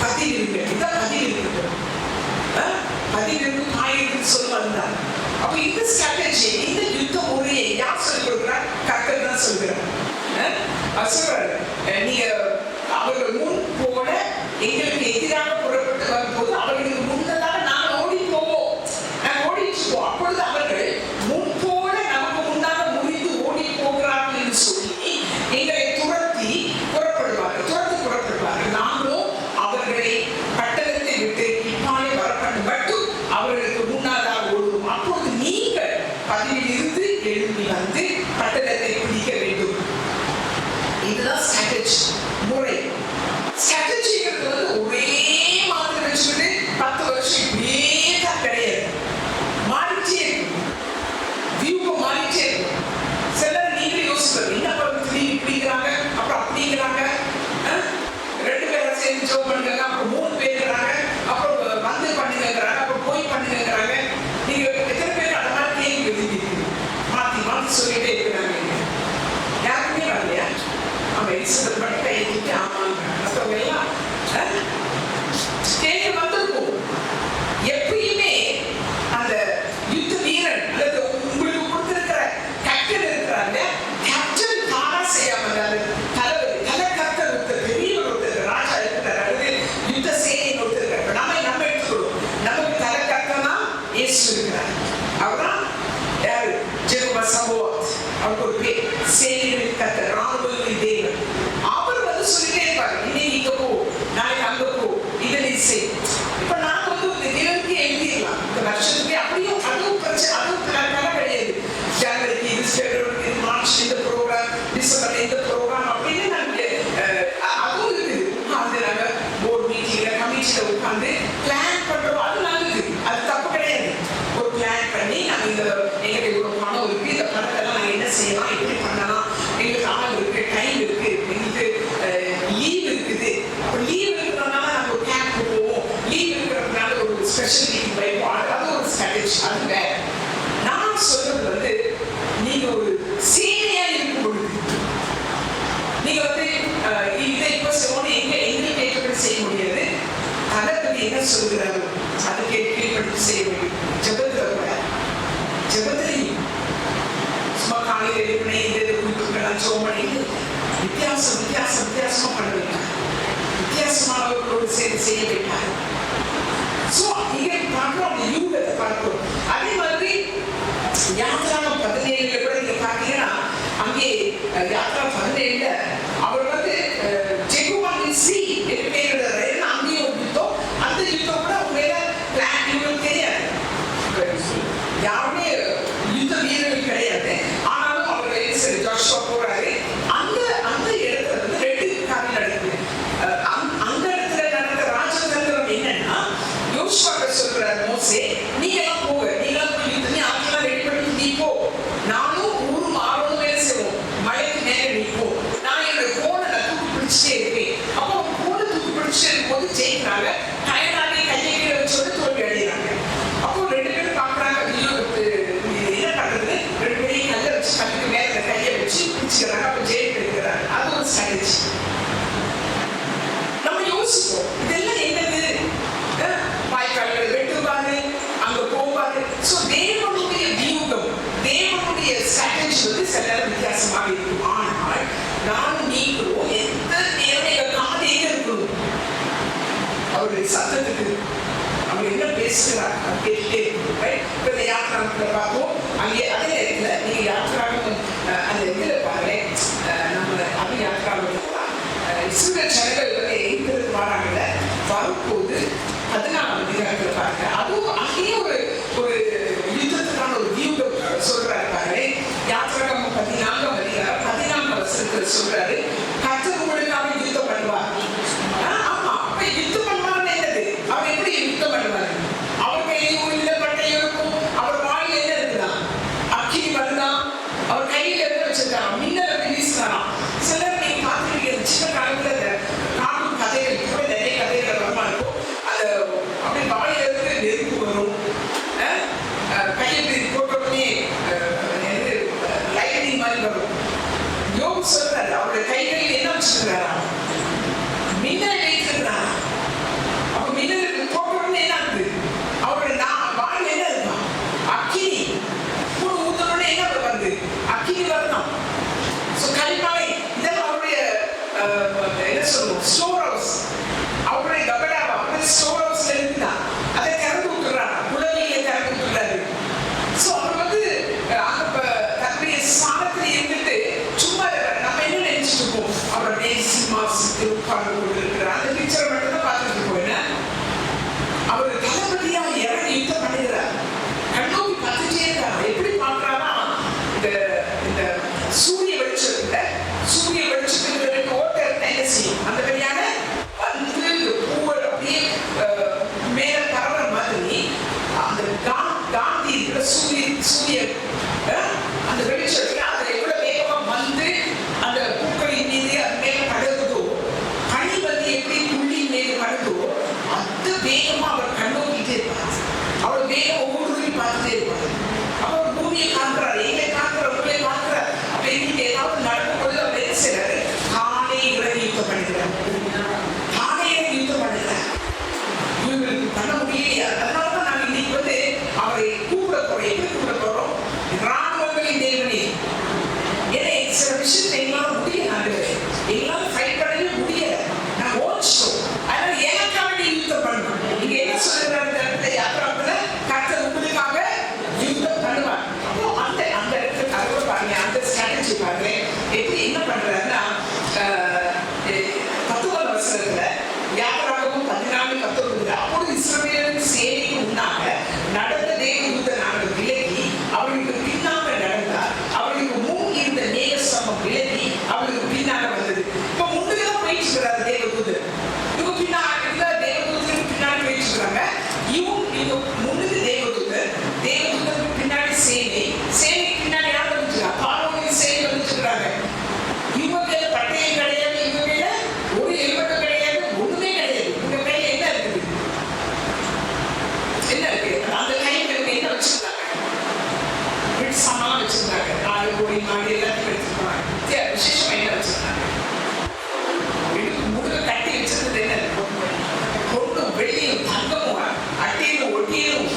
பதிவிருங்க. இதான் பதிவிருக்கிறது, பதிவிருந்து தாயிருக்கு சொல்லுவாங்க. அப்ப இந்த ஸ்ட்ராட்டஜி, இந்த யுத்த முறையை யார் சொல்லிக் கொடுக்குறார்? கர்த்தர் தான் சொல்கிறார். சொல்றாரு, நீங்க அவர்கள் முன் போல எங்களுக்கு எதிராக புறப்பட்டு வரும்போது அவர்களுக்கு முன்னதாக நாங்கள் ஓடி போவோம், நாங்கள் ஓடிட்டு போவோம். அப்பொழுது அவர்கள் முன் போல நமக்கு முன்னாக முறிந்து ஓடி போகிறார்கள் என்று சொல்லி எங்களை துரத்தி புறப்படுவார்கள். நாங்களும் அவர்களை பட்டணத்தை விட்டு இப்பாலே வரப்பட்டு மட்டும் அவர்களுக்கு முன்னாதாக ஓடுவோம். அப்பொழுது நீங்கள் பதிவிலிருந்து எழும்பி வந்து பட்டணத்தை பிடிக்க வேண்டும். இதுதான் ஸ்ட்ராட்டஜி முறை. வித்தியாசமா பண்ண வைத்தார். வித்தியாசமானவர்களோடு சேர்ந்து செய்ய வைத்தார். சோ இங்கே பார்க்கிறோம், அந்த யூகத்தை பார்க்கிறோம். அதே மாதிரி யாத்திராகம் 17 கூட நீங்க பாத்தீங்கன்னா, அங்கே யாத்திராகம் 17 அவர் வந்து ஜெகுவான் சி என்று பெயரிடுறாரு. ஏன்னா அங்கேயும் ஒரு யுத்தம், அந்த யுத்தம் கூட உண்மையில பிளான் இவங்களுக்கு தெரியாது, யாருமே யுத்த வீரர்கள் கிடையாது. ஆனாலும் அவர் சரி ஜோஷுவா போறாரு. அந்த அந்த இடத்துல வந்து 2 காரியம் நடக்குது. அந்த இடத்துல நடந்த ராஜதந்திரம் என்னன்னா, யோசுவா சொல்றாரு, மோசே நீங்க எல்லாம் போங்க, நீங்க எல்லாம் போய் யுத்தம், நீ ஆட்களெல்லாம் ரெடி பண்ணி நீ போ, நானும் ஊரும் ஆரோனும் வேலை செய்வோம், மழைக்கு மேலே நீ போ, நான் என்னோட போனை தூக்கி பிடிச்சிட்டே இருப்பேன். அப்போ போனை தூக்கி பிடிச்சிட்டே இருக்கும்போது ஜெயிக்கிறாங்க. டயர்டாகி கையை கீழே வச்சோட தோல்வி அடைகிறாங்க. அப்போ 2 பேரும் பாக்குறாங்க, என்ன பண்றது, 2 பேரையும் கல்லை வச்சு கல்லுக்கு மேல கையை வச்சு பிடிச்சிக்கிறாங்க. அப்போ ஜெயிக்க இருக்கிறாங்க. அது ஒரு ஸ்ட்ராட்டஜி. நம்ம யோசிப்போம், இதெல்லாம் என்னது, வாய்க்கால்கள் வெட்டுவாரு, அங்க போவாரு. சோ தேவனுடைய வியூகம், தேவனுடைய ஸ்ட்ராட்டஜி வந்து சில நேரம் வித்தியாசமாக இருக்கும். ஆனால் நானும் நீங்களும் எந்த நேரம் எங்க காது எங்க இருக்கணும், அவருடைய சத்தத்துக்கு அவர் என்ன பேசுகிறார் கேட்டுட்டே இருக்கணும். இப்ப இந்த யாத்திராகத்துல பார்ப்போம். அங்கே அதே நேரத்துல நீங்க யாத்திராகம் அந்த இதுல பாருங்க, நம்ம அது யாத்திராகம் இஸ்ரவேல் ஜனங்கள் வந்து எங்கிருந்து வராங்கல்ல, வரும்போது 14ஆம் அதிகாரத்துல பாருங்க, அதுவும் அங்கேயே ஒரு யுத்தத்துக்கான ஒரு வியூகம் சொல்றாரு பாருங்க. யாத்திராகம் 14ஆம் அதிகாரம் 14ஆம் வசனத்துல சொல்றாரு, கர்த்தர் உங்களுக்காக யுத்தம் பண்ணுவார். ஆமா, அப்ப யுத்தம் பண்ணுவார்னு என்னது, அவர் எப்படி யுத்தம் பண்ணுவார்? அவர் கையிலும் இல்ல பட்டையும் இருக்கும், அவர் வாயில என்ன இருக்குதான், அக்கினி வருதான், அவர் கையில என்ன வச்சிருக்காராம், மின்னல வீசுறாராம். சிலர் நீங்க பார்த்துருக்கீங்க, சின்ன காலத்துல காணும் கதைகள், இப்போ நிறைய கதைகள் வரமா இருக்கும். அது அப்படி வாயில இருந்து நெருப்பு வரும், கையை போட்டோடனே லைட்டிங் மாதிரி வரும். யோபு சொல்றாரு, அவருடைய கைகளில் என்ன வச்சிருக்கிறாரா, மின்னல் வைத்திருக்கிறாரா. அப்ப மின்னல் போட்டோடனே என்ன ஆகுது, அவருடைய வாயில என்ன இருக்கும், அக்கினி. கூட ஊத்தோடனே என்ன வருது, அக்கினி வரணும். கரிமலை, இதெல்லாம் அவருடைய என்ன சொல்லுவோம், ஸ்டோர் ஹவுஸ், அவருடைய கபடாவா, அவருடைய ஸ்டோர் ஹவுஸ்ல இருக்குதான். அதை திறந்து விட்டுறாரு, குழந்தைகளை திறந்து விட்டுறாரு. சோ அவர் வந்து தன்னுடைய ஸ்தானத்தில் இருந்துட்டு சும்மா நம்ம என்ன நினைச்சிட்டு இருக்கோம், அவருடைய சிம்மாசனத்தில் உட்கார்ந்து கொண்டு இருக்கிறார். அந்த பிக்சரை மட்டும் தான் பார்த்துட்டு இருக்கோம். என்ன அவர் தளபதியா இறங்கி யுத்தம் பண்ணுகிறார், கண்ணோக்கி பார்த்துட்டே இருக்காரு. எப்படி பார்க்கிறாரா, இந்த சூரிய வெளிச்சத்துல ஓட்ட இருந்தா என்ன செய்யும், அந்த வழியான வந்து பூவை அப்படியே மேல பரவ மாதிரி அந்த காந்தி இருக்கிற சூரிய அந்த வெளிச்சத்துல அதுல எவ்வளவு வேகமா வந்து அந்த பூக்களின் மீது அது மேல படுதோ, பனி வந்து எப்படி புள்ளின் மீது படுதோ அந்த வேகமா அவர் கண்ணோக்கிட்டே இருப்பார். அவர் வேகம் ஒவ்வொரு பார்த்துட்டே இருப்பார். அவர் பூமியை காண்கிறார், எங்களை காண்கிறார், உங்களை காண்கிறார். அப்ப எங்களுக்கு ஏதாவது நடக்கும் பொழுது அவர் என்ன செய்யறாரு, காலை இறங்கி யுத்தம் பண்ணுகிறார், காலை இறங்கி யுத்தம் பண்ணுகிறார். இவங்களுக்கு பண்ண முடியலையா? அதனாலதான் நாங்க இன்னைக்கு வந்து அவரை கூப்பிட போறோம். எப்படி கூப்பிட போறோம், ராணுவங்களின் தேவனே. ஏன்னா சில விஷயத்தை எங்களால முடியாது, எங்களால ஃபைட் பண்ணவே முடியல, நான் ஓடிச்சிட்டோம். அதனால எனக்காக நீ யுத்தம் பண்ணணும். நீங்க என்ன சொல்லுறாரு இந்த இடத்துல, யாத்திராத்துல கர்த்தர் உங்களுக்காக யுத்தம் பண்ணுவார். அப்போ அந்த இடத்துல கருவ பாருங்க, அந்த ஸ்ட்ராட்டஜி பாருங்க, எப்படி என்ன பண்றாருன்னா 19ஆம் வசனத்துல யாத்திராகமும் 14:19 அப்பொழுது இஸ்ரவேலின் சேனைக்கு முன்னாக நடந்த தேவதூதனானவர் விலகி அவர்களுக்கு பின்னாக நடந்தார். அவர்களுக்கு முன் இருந்த மேகஸ்தம்பம் விலகி அவர்களுக்கு பின்னாக வந்தது. இப்ப முன்னுக்குதான் போயிட்டு இருக்கிறாரு தேவதூதர், இவங்க பின்னாடி தேவதூதருக்கு பின்னாடி போயிட்டு இருக்கிறாங்க. இவங்க முன்னுக்கு தேவதூதருக்கு பின்னாடி சேனைக்கு பின்னாடி யார் வந்துச்சுக்கா, பார்வோனின் சேனை வந்துச்சுக்கிறாங்க. இவங்க கையில பட்டயம் கிடையாது, இவங்க கையில ஒரு ஹெல்மெட்டும் கிடையாது, ஒண்ணுமே கிடையாது. இவங்க கையில என்ன இருக்குது, என்ன இருக்கு, அந்த கையில என்ன வச்சிருக்காங்க, சாமான் வச்சிருக்காங்க, ஆடு கோழி மாடு எல்லாத்தையும் எடுத்துருக்காங்க. விசேஷமா என்ன வச்சிருக்காங்க, முழுக்க கட்டி வச்சிருந்தது என்ன, பொண்ணும் வெள்ளியும் தங்கமும் அட்டையும் ஒட்டியும்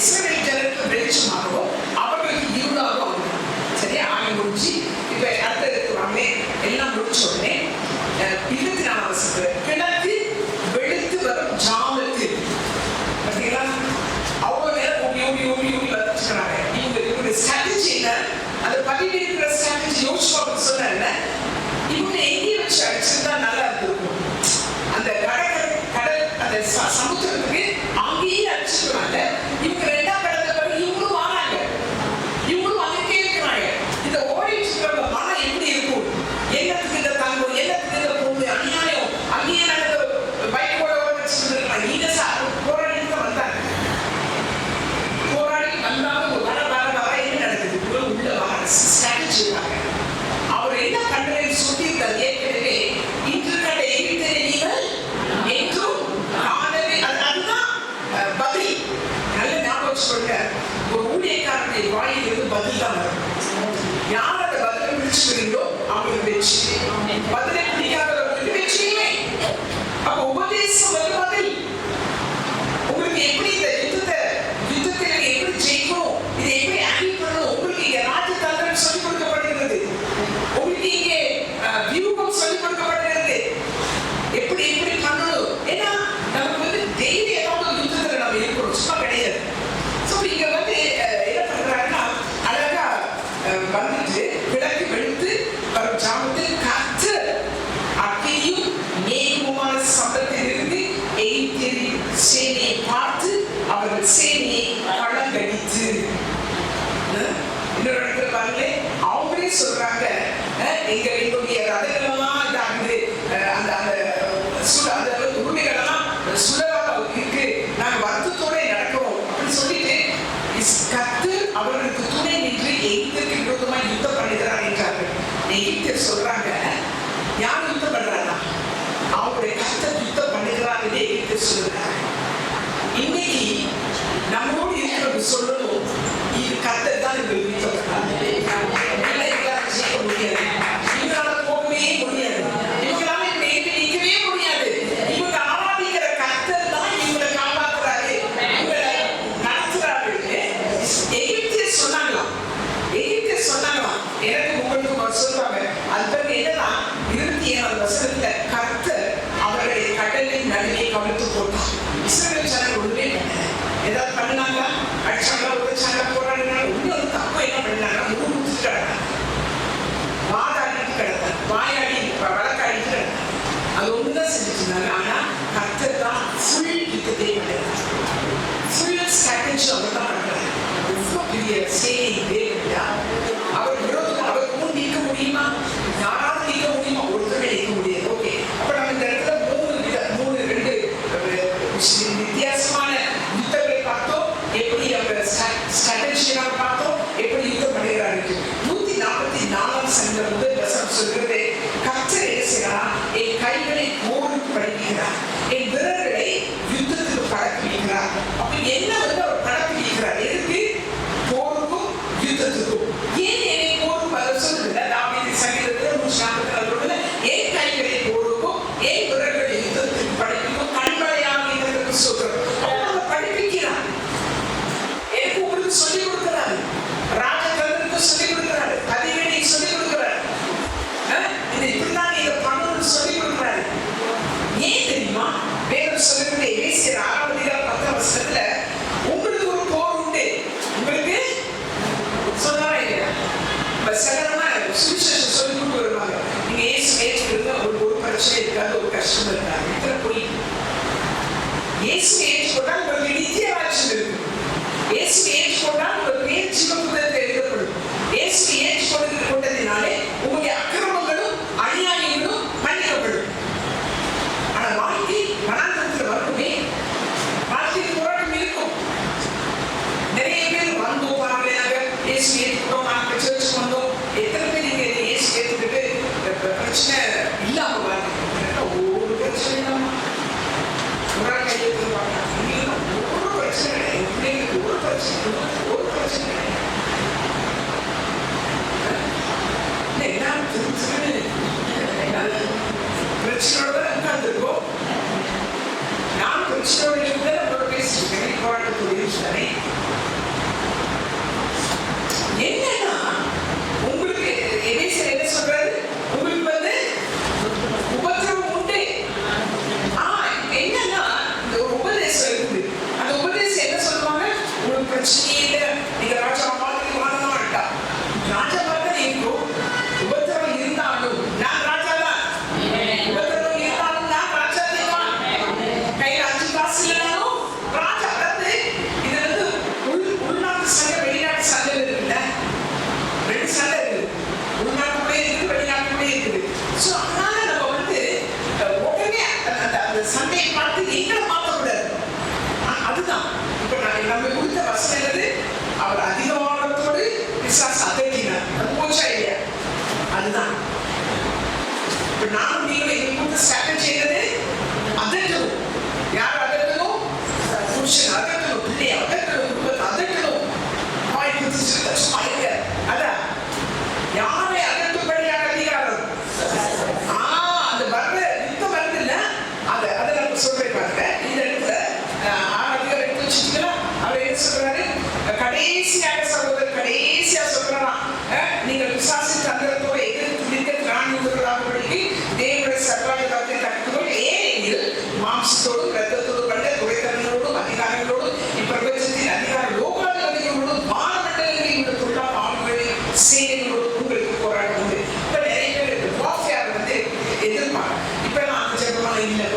இஸ்ரவேல் ஜனங்களுக்கு வெளிச்சமாகவும் அவர்களுக்கு இருளாகவும். சரியா? ஆகி முடிஞ்சு இப்ப அடுத்த வாங்க எல்லாம் முடிச்ச உடனே 24 வருஷத்துல கிழக்கு வெளுத்து வரும் ஜாமத்தில் பார்த்தீங்களா அவ்வளவு நேரம் ஓடி ஓடி ஓடி ஓடி வந்துச்சுக்கிறாங்க. இவங்க ஸ்ட்ராட்டஜி என்ன, அந்த பதிவு இருக்கிற ஸ்ட்ராட்டஜி யோசிச்சு சொன்ன இவங்க எங்கேயே வச்சு அடிச்சிருந்தா நல்லா இருந்திருக்கும். அந்த கடல் அந்த சமுத்திரத்துக்கு அங்கேயே அடிச்சிருக்கிறாங்க. இவங்க ரெண்டாம் கடந்த பிறகு இவங்களும் வாராங்க, இவங்களும் அங்கேயே இருக்கிறாங்க. இந்த ஓடிச்சுக்கிறவங்க மனம் எப்படி இருக்கும், என்னத்துக்கு இந்த தங்கம், என்னத்துக்கு இந்த பொண்ணு, அநியாயம், அங்கேயே நாங்கள் பைக்கோட வச்சுருந்துருக்கலாம். நீங்க போராடி தான் வந்தாங்க. போராடி வந்தாலும் வர வர வர என்ன நடக்குது, உள்ள வர ஸ்ட்ராட்டஜி இருக்காங்க. அவர் என்ன கண்டனை சொல்லியிருந்தார் ஏற்கனவே, இன்று கண்ட எகிப்தை நீங்கள் என்றும் காணவே. அதுதான் பதில். நல்ல ஞாபகம் வச்சுக்கொள்ளுங்க, ஒரு ஊழியக்காரனுடைய வாயிலிருந்து பதில் தான் வரும். யார் அந்த பதிலை பிடிச்சுக்கிறீங்களோ அவங்களுக்கு வெற்றி, பதிலை பிடிக்காதவர்களுக்கு வெற்றி இல்லை. அப்ப உபதேசம் வந்து பதில். உங்களுக்கு எப்படி இந்த யுத்தத்தில் எப்படி ஜெயிக்கணும், இதை எப்படி ஹேண்டில் பண்ணணும், உங்களுக்கு இங்க ராஜதந்திரம் சொல்லிக் கொடுக்கப்படுகிறது, உங்களுக்கு இங்கே வியூகம் சொல்லிக் கொடுக்கப்படுகிறது, எப்படி எப்படி பண்ணணும். ஏன்னா நமக்கு வந்து டெய்லி ஏதாவது யுத்தத்தில் நம்ம இருக்கிறோம், சும்மா கிடையாது. ஸோ இங்க வந்து என்ன பண்றாங்கன்னா அழகா வந்துட்டு கிழக்கு வெளுத்து வரும் ஜாமத்தில் கர்த்தர் அக்கினியும் மேகமுமான சம்பளத்திலிருந்து எகிப்தியரின் சேனையை பார்த்து அவர்கள் சேனையை கலங்கடித்து. இன்னொரு இடத்துல பாருங்களே, அவங்களே சொல்றாங்க எங்களுடைய ரதங்களெல்லாம் இதாகுது, அந்த அந்த உரிமைகளெல்லாம் சுலராக இருக்கு, நாங்கள் வருத்தத்தோட நடக்கிறோம் அப்படின்னு சொல்லிட்டு கர்த்தர் அவர்களுக்கு துணை நின்று எகிப்திற்கு விரோதமாக யுத்தம் பண்ணுகிறார் என்றார்கள். எகிப்தியர் சொல்றாங்க, யார் யுத்தம் பண்றாங்க, அவங்களுடைய கர்த்தர் யுத்தம் பண்ணுகிறார் என்று எகிப்தியர் சொல்லுகிறாங்க. இன்னைக்கு நம்மளோடு இருக்கிறவங்க சொல்லணும், இது கர்த்தர் தான் எங்களுக்கு யுத்தம் பண்றாங்க. ஜெயிக்க முடியாது, இவங்களால போகவே முடியாது, இவங்களால நிற்கவே முடியாது. இவங்க ஆராதிக்கிற கர்த்தர் தான் இவங்களை காப்பாற்றுறாரு, இவங்களை நடத்துறாரு. எகிப்தியர் சொன்னாங்களாம், எனக்கு உங்களுக்கு சொல்றாங்க. அது பிறகு என்னன்னா 27 வருஷத்துல கர்த்தர் அவர்களை கடலின் நடுவே கவிழ்த்து போட்டார். இஸ்ரவேல் ஜனங்கள் ஒண்ணுமே பண்ணல. ஏதாவது பண்ணாங்களா, அடிச்சாங்களா, உடைச்சாங்களா, போராடினாங்க, ஒண்ணு தப்பு என்ன பண்ணாங்க, முழுத்து கிடந்தாங்க, வாதாடிட்டு கிடந்தாங்க, வாயாடி வழக்காடிட்டு கிடந்தாங்க. அது ஒண்ணுதான் செஞ்சுட்டு இருந்தாங்க. ஆனா கர்த்தர் தான் ஃபுல் யுத்தத்தை பண்ணுறாங்க, ஃபுல் ஸ்ட்ராட்டஜி அவர் தான் பண்றாங்க. ரொம்ப பெரிய சேனை அவர் விரோதம், அவர் முன் நிற்க முடியுமா, யாராவது நிற்க முடியுமா, ஒருத்தரை நிற்க முடியாது. ஓகே, அப்ப நம்ம இந்த இடத்துல மூணு ரெண்டு வித்தியாசமான யுத்தங்களை பார்த்தோம். எப்படி அவங்க ஸ்ட்ராட்டஜியாக பார்த்தோம், எப்படி யுத்தம் பண்ணுகிறாரு. 144 சங்கீதம் முதல் வசனம் சொல்கிறது, கர்த்தர் என்ன செய்கிறார், என் கைகளை போருக்கு படிக்கிறார், என் விரல்களை யுத்தத்துக்கு பழக்குகிறார். அப்ப என்ன வந்து அவர் பழக்குகிறார், எதுக்கு, போருக்கும் யுத்தத்துக்கும். ஏன் என்னை போருக்கு அதை சொல்லுங்க, தாவீது சங்கீதத்தில் 144 என் கைகளை போருக்கும் என் விரல்களை யுத்தத்துக்கு படிக்கும் கண்மலையாக இதற்கு சொல்றோம். அவங்க படிப்பிக்கிறார், எனக்கு உங்களுக்கு சொல்லிக் கொடுக்கிறாரு, ராஜதந்திரத்துக்கு சொல்லிக் கொடுக்கிறாரு, பதிவேடை சொல்லிக் கொடுக்கிறாரு, இது இப்படிதான் இதை பண்ணணும்னு சொல்லிக் கொடுக்கிறாரு. ஏன் தெரியுமா, வேதம் சொல்லுறது எபேசியர் 6:10 உங்களுக்கு ஒரு போர் உண்டு. உங்களுக்கு சொன்னாரா இல்லையா, சகலமா சுவிசேஷம் சொல்லி கொண்டு வருவாங்க. நீங்க ஏற்றுக்கிறது ஒரு பிரச்சனை இருக்காது, ஒரு கஷ்டம் இருக்காது, இத்தனை போய் இயேசுவை ஏற்றுக்கொண்டால் உங்களுக்கு நித்திய ராஜ்யம் இருக்கு. இயேசுவை ஏற்றுக்கொண்டால் உங்கள் பேர் ஜீவபுத்தகத்தில் எழுதப்படும். இயேசுவை ஏற்றுக்கொண்டதினாலே உங்களுடைய அக்கிரமங்களும் அநியாயங்களும் மன்னிக்கப்படும். ஆனா வாழ்க்கை மனாந்தரத்தில் வரணுமே, வாழ்க்கையில் போராட்டம் இருக்கும். நிறைய பேர் வந்தோம், பாருங்க இயேசு ஏற்றுக்கிட்டோம், நாங்கள் சர்ச்சுக்கு வந்தோம். எத்தனை பேர் நீங்க இயேசு ஏற்றுக்கிட்டு பிரச்சனை இல்லாம வாங்க, ஒரு பிரச்சனை இல்லாம ஒரு கையெழுத்து ஒரு பிரச்சனை கிடையாது, பிள்ளைங்களுக்கு ஒரு பிரச்சனை கிடையாது. எல்லாம் பிரச்சனையோட தான் உட்கார்ந்துருக்கோம். நான் பிரச்சனையோட பேசிட்டு இருக்கேன், போராட்டத்துடைய பிசாசு அதட்டினார். அது போச்சா இல்லையா? அதுதான் இப்ப நானும் நீங்களும் எங்களுக்கு ஸ்ட்ராட்டஜி என்னது? அதட்டணும். யார் அதட்டணும்? புருஷன் அதட்டணும், பிள்ளையை அதட்டணும், குடும்பத்தை அதட்டணும். வாய் குதிச்சு சும்மா இல்ல. அதான் யாரை அதட்டும்படியான அதிகாரம்? அந்த வர்ற யுத்தம் வருது இல்ல, அதை நம்ம சொல்றேன் பாருங்க. இந்த இடத்துல 6 அதிகாரம் எடுத்து வச்சுட்டீங்களா? அவர் என்ன சொல்றாரு? கடைசியாக சகோதரர் கடைசியா சொல்றாராம், நீங்கள் பிசாசின் தந்திரத்தோட எதிர்த்து நிற்க திராணியுள்ளவர்களாகும்படிக்கு தேவனுடைய சர்வாதிகாரத்தை கற்றுக்கொள். ஏனெனில் மாம்சத்தோடும் இரத்தத்தோடும் கண்ட துரைத்தனங்களோடும் அதிகாரங்களோடும் இப்பிரபஞ்சத்தின் அதிகார லோகாதிபதிகளோடும் வானமண்டலங்களில் உள்ள தொழிலாளர் ஆளுமைகளின் சேனைகளோடும் உங்களுக்கு போராட உண்டு. இப்ப நிறைய பேர் வார்ஃபேர் வந்து எதிர்ப்பாங்க. இப்ப நான் அந்த ஜெபமாக இல்லை,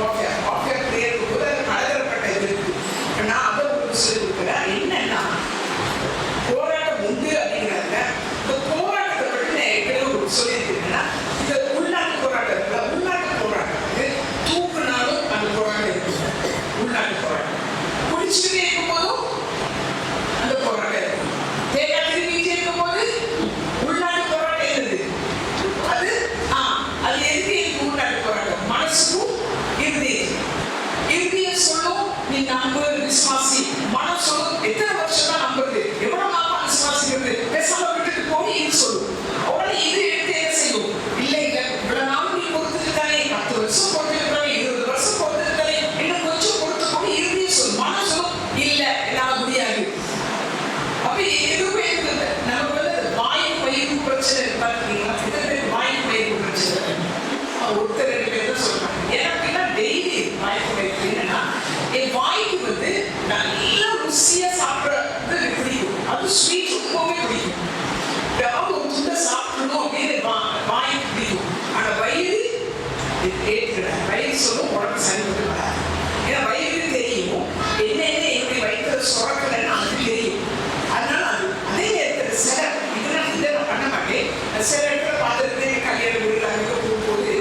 வார்ஃபேர் பிரேயருக்கு கூட பலதரப்பட்ட இது இருக்கு. நான் அதை உங்களுக்கு சொல்லி கொடுக்குறேன். என்னன்னா போராட்டம் உண்டு அப்படிங்கிறாங்க. இந்த போராட்டத்தை பற்றி நான் ஏற்கனவே சொல்லியிருக்கேன்னா, இந்த உள்நாட்டு போராட்டம் இருக்குல்ல, உள்நாட்டு போராட்டத்துக்கு தூக்குனாலும் அந்த போராட்டம் இருக்கு. உள்நாட்டு போராட்டம் குடிச்சுட்டே இருக்கும் போதும் அந்த போராட்டம் இருக்கு. தேங்காய் திரும்பிட்டே இருக்கும் போது உள்நாட்டு போராட்டம் இருந்தது. அது எதுக்கு எனக்கு உள்நாட்டு போராட்டம்? மனசுக்கும் இறுதியை சொல்லும், நீ நம்பு விசுவாசி. மனம் சொல்லும், எத்தனை வருஷம் தான் நம்புறது, எவ்வளவு நாளா விசுவாசிக்கிறது, பேசாம விட்டுட்டு போய் இது சொல்லும். உடனே இது எடுத்து என்ன செய்யும்? இல்ல இவ்வளவு நாள் நீ பொறுத்துருக்கானே, 10 வருஷம் பொறுத்துருக்கானே, 20 வருஷம் பொறுத்துருக்கானே, இன்னும் கொஞ்சம் பொறுத்து போய் இறுதியை சொல்லும். மனம் சொல்லும், இல்ல என்னால முடியாது. அப்ப எதுவுமே இருக்குது. நமக்கு வந்து வாயு பயிர்வு பிரச்சனை பார்த்தீங்கன்னா, எத்தனை பேருக்கு வாயு பயிர்வு பிரச்சனை? ஒருத்தர் 2 பேர் தான் சொல்றாங்க. எனக்கு டெய்லி வாய்ப்பு பயிர்வு என்னன்னா, என் வாய்க்கு வந்து நல்ல ருசியா சாப்பிட்றது பிடிக்கும். அது ஸ்வீட் ரொம்பவே பிடிக்கும். ஏதாவது ஒரு துண்டை சாப்பிடணும் அப்படின்னு வாய்க்கு பிடிக்கும். ஆனா வயிறு ஏற்றுக்கிறேன். வயிறு சொல்லும் உடம்பு சரிபட்டு வராது. ஏன்னா வயிறு தெரியும் என்னென்ன எப்படி வயிற்று சுரக்கலைன்னு அதுக்கு தெரியும். அதனால அதே நேரத்தில் சில இதை நான் பண்ண மாட்டேன். சில இடத்துல பார்த்துட்டு கல்யாண வீடு அங்கே போகும்போது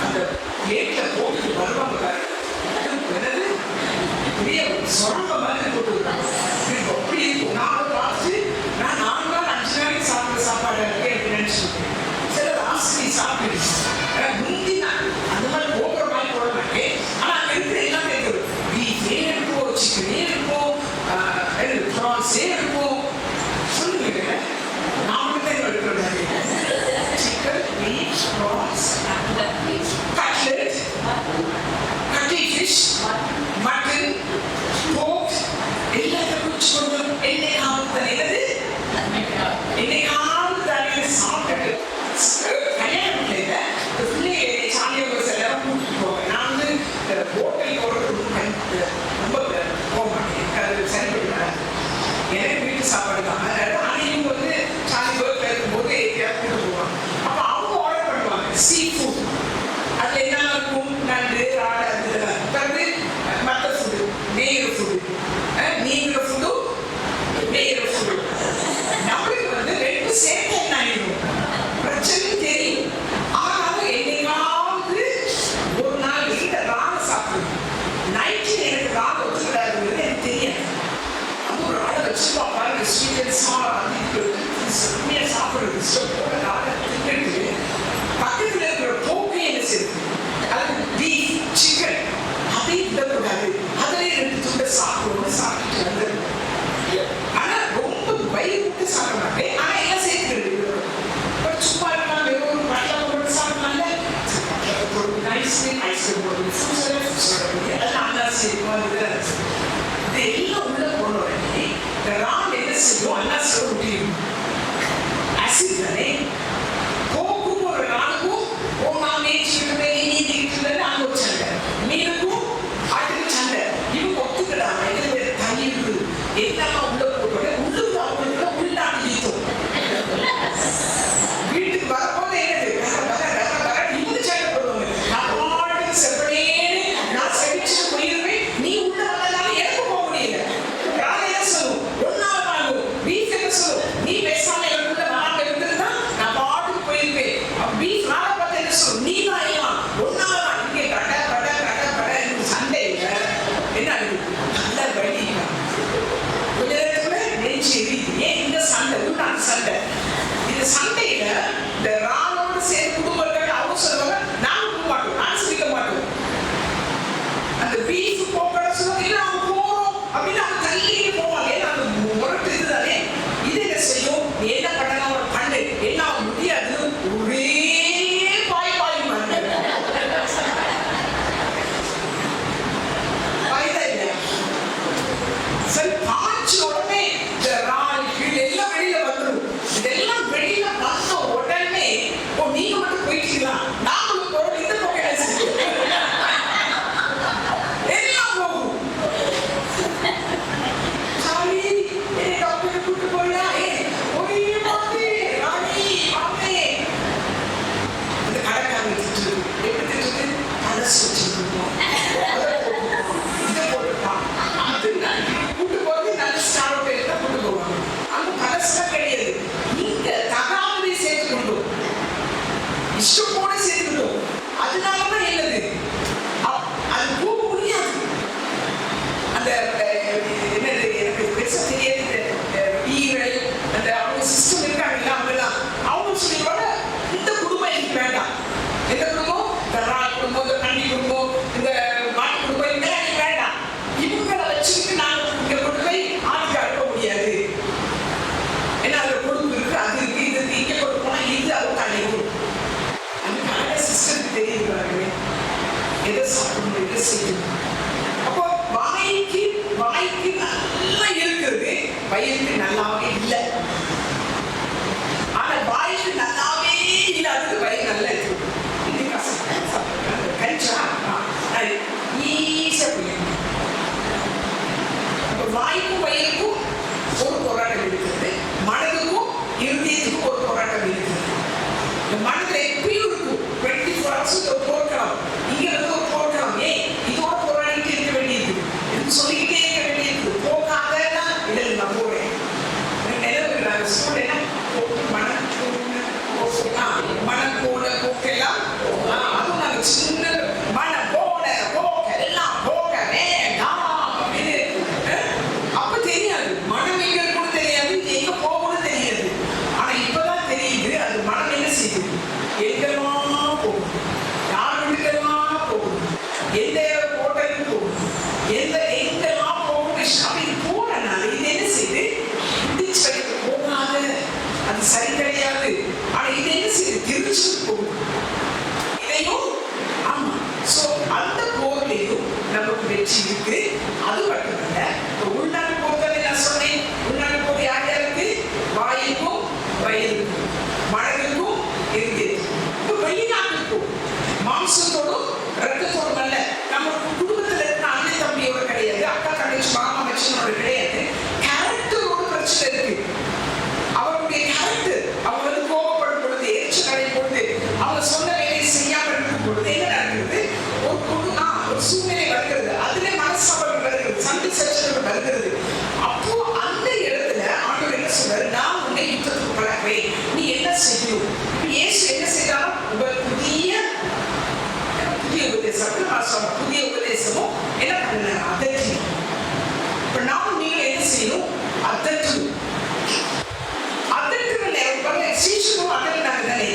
அந்த பிளேட்ல போட்டுட்டு வருவாங்க. என்னது பெரிய சுரங்க மாதிரி போட்டு விடுறாங்க. அப்படி இருக்கும். நான் பார்த்து நான் 4 நாள் 5 நாளைக்கு சாப்பிட்ற சாப்பாடு இருக்கேன் அப்படின்னு நினைச்சிருக்கேன். சிலர் ஆசிரியர் சாப்பிட்டு முந்தி நான் அந்த மாதிரி போகிற மாதிரி போட மாட்டேன். ஆனா அங்க இருக்கிற எல்லாமே இருக்குது. பீஃபே இருக்கும், சிக்கனே இருக்கும், ப்ரான்ஸே இருக்கும். சொல்லுங்க, நான் மட்டும் தான் எடுக்கிறேன். சிக்கன், பீஃப், ப்ரான்ஸ், கட்லெட், கட்டி ஃபிஷ், மட்டன், போக், எல்லாத்தையும் குடிச்சு கொண்டு என்னைக்காவது தலையிறது என்னைக்காவது தலையில சாப்பிட்டுட்டு கல்யாணம் பிள்ளைங்க பிள்ளைங்க சாலியாக செல்லாம் கூட்டிட்டு போவேன். நான் வந்து ஹோட்டல் போடுறது ரொம்ப போக மாட்டேன். அது சரிபடுறாங்க. எனக்கு வீட்டு சாப்பாடு தான். ஆனால் இவங்க வந்து சாலி ஒர்க்கில் இருக்கும்போது எப்படியாவது கூட்டு போவாங்க. அப்போ அவங்க ஆர்டர் பண்ணுவாங்க சீ ஃபுட். அதில் என்ன இருக்கும்? நண்டு, ராடு, அது தவிர்த்து மற்ற ஃபுட்டு, நெய்கிற ஃபுட்டு, நீங்கிற ஃபுட்டு, நெய்கிற ஃபுட்டு. நம்மளுக்கு வந்து 2 சேர்த்து என்ன ஆகிடும்? பிரச்சனை தெரியும். ஆனாலும் என்னைக்காவது ஒரு நாள் வீட்டை ராடு சாப்பிடுது. நைட்டு எனக்கு ராடு ஒத்துக்கிடாதுங்கிறது எனக்கு தெரியாது. அது ஒரு ராடை வச்சுப்பா பாருங்க, ஸ்வீட் அண்ட் சார் அது செம்மையாக சாப்பிடுறது. போட ராடை தின்னுட்டு பக்கத்தில் இருக்கிற போக்கை என்ன செய்யுது? அது பீஃப், சிக்கன், அதையும் விடக்கூடாது. அதிலே 2 துண்டை சாப்பிடணும்னு சாப்பிட்டு வந்தது. ஆனா ரொம்ப வயிறு விட்டு சாப்பிட மாட்டேன். ஆனா எல்லாம் சேர்த்துக்கிறது. சும்மா இருக்கலாம், வெறும் ஒரு பட்டலை போட்டு சாப்பிடலாம்ல. ஐஸ்கிரீம் போட்டு அதெல்லாம் அண்ணா செய்வோம். இது எல்லாம் உள்ள போன உடனே இந்த ராட் என்ன செய்யும்? அண்ணா செய்ய முடியும். ஆசிட் தானே. போக்கும் ஒரு நாளுக்கும் நான் நேச்சுக்கிட்டு நீந்திக்கிட்டு அங்கே ஒரு சண்டை, மீனுக்கும் ஆட்டுக்கு சண்டை. இவங்க ஒத்துக்கிறாங்க. இதுல தண்ணி இருக்குது என்னமா உள்ள போட்டு உள்ளுக்கு அவங்களுக்கு உள்நாட்டு யுத்தம். வீட்டுக்கு வரும்போது என்னது இவங்க சண்டை போடுவாங்க. நான் பாட்டுக்கு செப்பனேன்னு நான் செவிச்சு போயிருவேன். நீ உள்ள வந்ததால எனக்கு போக முடியல. ராதையா சொல்லும், ஒன்னாவது வாங்கும். பீஃப் என்ன சொல்லும், நீ பேசாம எனக்குள்ள வராம இருந்திருந்தா நான் பாட்டுக்கு போயிருப்பேன். பீஃப் ராதை பார்த்து என்ன சொல்லும், நீ தான் எல்லாம் ஒன்னாவது இங்கே கட கட கட கட சண்டை இல்லை. என்ன நல்ல வழி கொஞ்சம் இருக்கிறது வயிறுக்கு நல்லாவே இல்லை. ஆனா வாய்க்கு நல்லாவே இல்லாதது வயிறு நல்லா இருக்கு. கஞ்சா ஈஸியா போயிருக்கு. வாய்க்கும் வயிறுக்கும் ஒரு போராட்டம் இருக்கிறது, மனதுக்கும் இருதயத்துக்கும் ஒரு போராட்டம் இருக்கிறது. இந்த மனதில் எப்பயும் இருக்கும் 24 hours ஒரு போராட்டம். இங்க வந்து ஒரு போராட்டம். இதோட போராடிட்டு இருக்க வேண்டியது, சொல்லிக்கிட்டே இருக்க வேண்டியது. போகாதன்னா இல்லை நான் போறேன். நிலவு நாங்கள் ஸ்கூல்ல மனப்போன போக்கெல்லாம் அதுவும் நாங்கள் சின்ன மனம் போன போக்கெல்லாம் போக வேண்டாம் அப்படின்னு அப்ப தெரியாது. மனம் எங்க இருக்குன்னு தெரியாது, எங்க போகணும்னு தெரியாது. ஆனா இப்பதான் தெரியுது அது மனம் என்ன செய்யுது, எங்கெல்லாம் போகும், யார் வீட்டுக்கெல்லாம் போகும், எந்த ஹோட்டலுக்கு போகும், எங்கெல்லாம் போகும் அப்படி போறனால இது என்ன செய்யுது, போகாத அது சரி கிடையாது. ஆனா இது என்ன செய்யுது, திருச்சி போகும். இதையும் ஆமா. சோ அந்த போர்லையும் நமக்கு வெற்றி இருக்கு. அது மட்டுமல்ல, உள்நாட்டு போர்களை நான் சொன்னேன். உள்நாட்டு போர் யார் யாருக்கு, வாயுக்கும் வயிறுக்கும் மனதிற்கும் இருதயத்துக்கும். இப்போ வெளிநாட்டுக்கும் மாம்சத்தோடும் ரத்தத்தோடும் அல்ல. நம்ம குடும்பத்துல இருக்க அண்ணன் தம்பியோட கிடையாது, அக்கா தங்கச்சி மாமா மச்சனோட கிடையாது. கேரக்டரோட பிரச்சனை இருக்கு. அவருடைய கேரக்டர், அவங்க வந்து கோபப்படும் பொழுது, எரிச்சல் அடையும் பொழுது, அவங்க சொன்ன வேலையை செய்யாமல் இருக்கும் பொழுது என்ன நடக்குது, ஒரு சூழ்நிலை வருகிறது. அதுல மனசபலம் வருகிறது, சண்டை சச்சரவு வருகிறது. அப்போ அந்த இடத்துல ஆண்டவர் என்ன சொல்றாரு, நான் உன்னை யுத்தத்துக்கு பழகுவேன், நீ என்ன செய்யணும். இயேசு என்ன செய்தாலும் புதிய உபதேசம், புதிய உபதேசமும் என்ன பண்ண அதற்கு. இப்ப நாமும் நீங்க என்ன செய்யணும், அதற்கு சீசனும் அதற்காக தானே.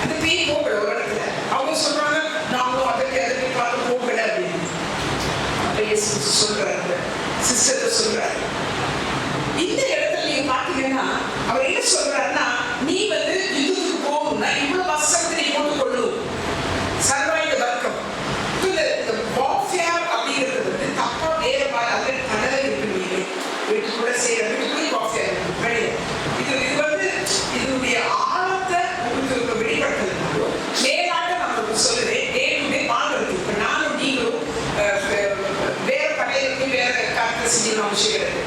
அந்த பேய் போகல ஒரு இடத்துல. அவங்க சொல்றாங்க நாங்களும் அதற்கு பார்த்து போகல அப்படின்னு. சொல்றாரு, சிஸ்டர் சொல்றாரு. இந்த இடத்துல நீங்க பாத்தீங்கன்னா அவர் என்ன சொல்றாருன்னா, நீ வந்து யுத்தத்துக்கு போகணும்னா இவ்வளவு வசனத்தை நீ போட்டுக் கொள்ளணும். சர்வாயுத வர்க்கம் இந்த வார்ஃபேர் அப்படிங்கிறது வந்து தப்பா வேற மாதிரி கடலை இருக்கு. வீட்டுக்குள்ள செய்யற வீட்டுக்குள்ளே வார்ஃபேர் கிடையாது. இது வந்து இதனுடைய ஆழத்தை உங்களுக்கு வெளிப்படுத்துறதுனாலும் மேலாக நம்மளுக்கு சொல்லுறேன். வாழ்றது இப்ப நானும் நீங்களும் வேற படையிலிருந்து வேற காலத்தை செய்யணும் அவசியம் கிடையாது.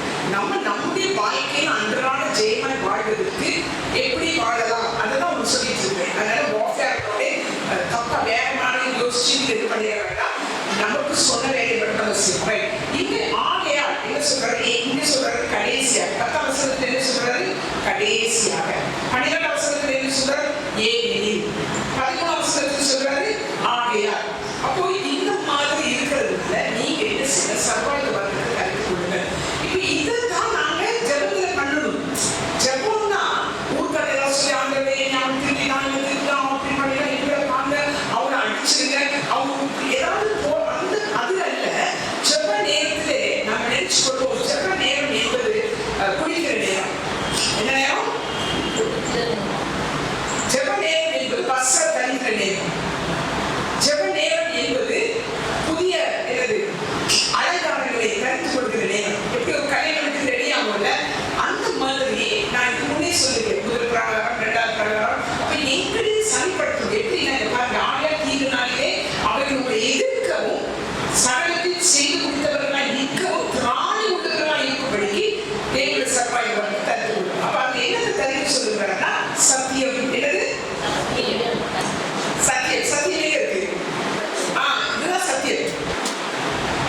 நம்முடைய வாழ்க்கையில் அன்றாட ஜெயமாய் வாழ்வதற்கு எப்படி வாழலாம் அதுதான் அவங்க சொல்லிட்டு இருக்கேன். அதனால வார்ஃபேரோட தப்பா வேற மாதிரி யோசிச்சு இது பண்ணிட வேண்டாம். நமக்கு சொன்ன வேலை மட்டும் அவசியம். இங்க ஆகையால் என்ன சொல்றாரு, இங்க சொல்றாரு கடைசியாக. 10ஆம் வசனத்துல என்ன சொல்றாரு, கடைசியாக. 12ஆம் வசனத்துல என்ன சொல்றாரு, ஏனெனில். 13ஆம் வசனத்துல சொல்றாரு ஆகையால். அப்போ இந்த மாதிரி இருக்கிறதுனால நீங்க என்ன செய்ய, சர்வாயுத வர்க்கத்தை அறிந்து கொள்ளுங்க. இப்ப இதைத்தான் நாங்க ஜெபத்துல பண்ணணும். ஜெபம்னா ஊர்க்கார ஏதாவது சொல்லி ஆண்டவே நான் திருப்பிதான் அப்படி பண்ணினா இப்படி வாங்க, அவனை அடிச்சிருங்க, அவங்க ஏதாவது அந்த அது அல்ல. ஜெப நேரத்திலே நாம நினைச்சு கொள்வோம், ஜெப நேரம் என்பது குடிக்கிற நேரம். என்ன நேரம், ஜெப நேரம் என்பது பஸ்ஸ தனிக்கிற நேரம். ஜெப நேரம் என்பது புதிய என்னது அழைக்காரர்களை கருத்து கொடுக்கிற நேரம். எப்படி ஒரு கல்யாணத்துக்கு ரெடி ஆகும்ல, அந்த மாதிரி நான் இது முன்னே சொல்லுவேன். முதல் பிரகாரம், 2வது பிரகாரம். அப்ப எப்படி சரிப்படுத்தும், எப்படின்னா பாருங்க, ஆடையா தீர்னாலே அவர்களுடைய எதிர்க்கவும் சடலத்தில் செய்து கொடுத்தவர்களாய் நிற்கவும் திராணி உள்ளவர்களாய் இருக்கும்படிக்கு தேவனுடைய சர்வாயுத வர்க்கத்தை தரித்து கொள்ளும். அப்ப அது என்னது தரித்து சொல்லுகிறாங்கன்னா சத்தியம். என்னது சத்தியம். சத்தியம் எங்க இருக்கு, இதுதான் சத்தியம்.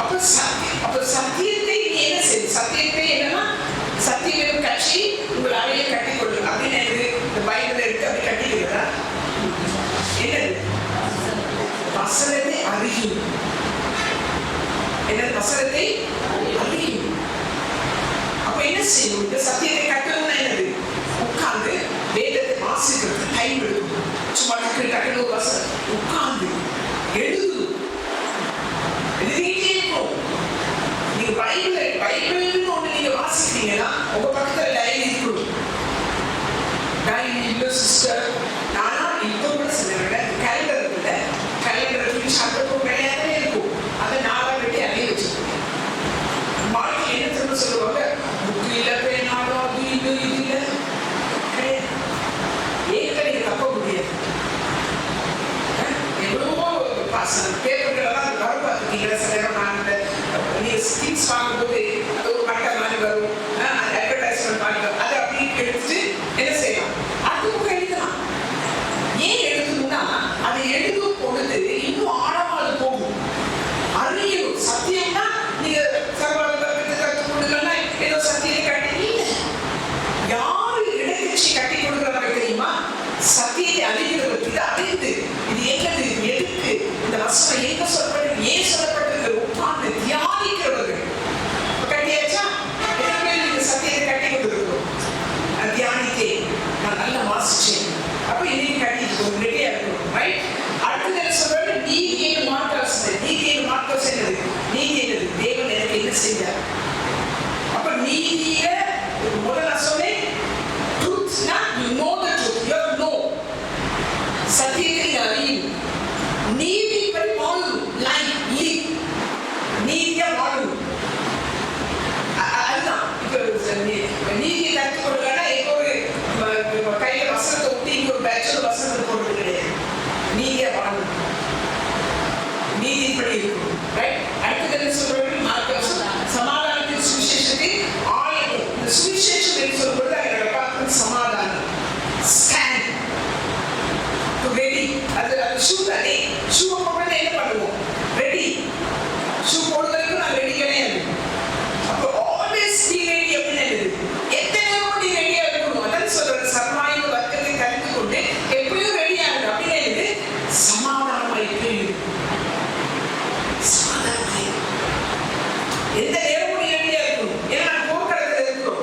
அப்ப சத்தியத்தை என்ன செய்யுது, சத்தியத்தை என்னன்னா சத்தியம் கட்சி உங்கள் அறையை கட்டிக் கொள்ளுங்க அப்படின்னு இந்த பைபிள் இருக்கு. அப்படி கட்டிக்கிறதா என்னது, வசனத்தை அறியும். என்னது, வசனத்தை அறியும். அப்ப என்ன செய்யும், இந்த சத்தியத்தை கட்டணும்னா என்னது, உட்கார்ந்து வேதத்தை வாசிக்கிறது டைம் எடுக்கும். சும்மா டக்குனு ஒரு வசனம் உட்கார்ந்து எழுது, எழுதிட்டே இருக்கும். நீங்க பைபிள்னு ஒண்ணு நீங்க வாசிக்கிறீங்கன்னா உங்க பக்கத்துல டைரி இருக்கணும். டைரி இல்ல சிஸ்டர், நானா இப்போ கூட சில கேலண்டர் இருக்குல்ல, கேலண்டர் சட்டத்துக்கும் கிடையாதே இருக்கும். அதை நாளா வெட்டி அதையும் வச்சுருக்கேன். வாழ்க்கை என்ன திரும்ப சொல்லுவாங்க, அந்த சுவிசேஷம் என்று சொல்லும்போது என்னோட பார்த்து சமாதானம் ஸ்டாண்ட் ரெடி. அது ஷூ தானே, ஷூ போட்டு என்ன பண்ணுவோம், ரெடி. ஷூ போடுற வரைக்கும் நான் ரெடி கிடையாது. அப்போ ஆல்வேஸ் பி ரெடி அப்படின்னு எத்தனை நேரம் நீ ரெடியா இருக்கணும். அதான் சொல்ற சர்வாயுத வர்க்கத்தை கலந்து கொண்டு எப்படியும் ரெடியா இருக்கு அப்படின்னு சமாதானமா இருக்கு. சமாதானமா எந்த நேரமும் நீ ரெடியா இருக்கணும். ஏன்னா நான் போர்க்களத்தில் இருக்கிறோம்.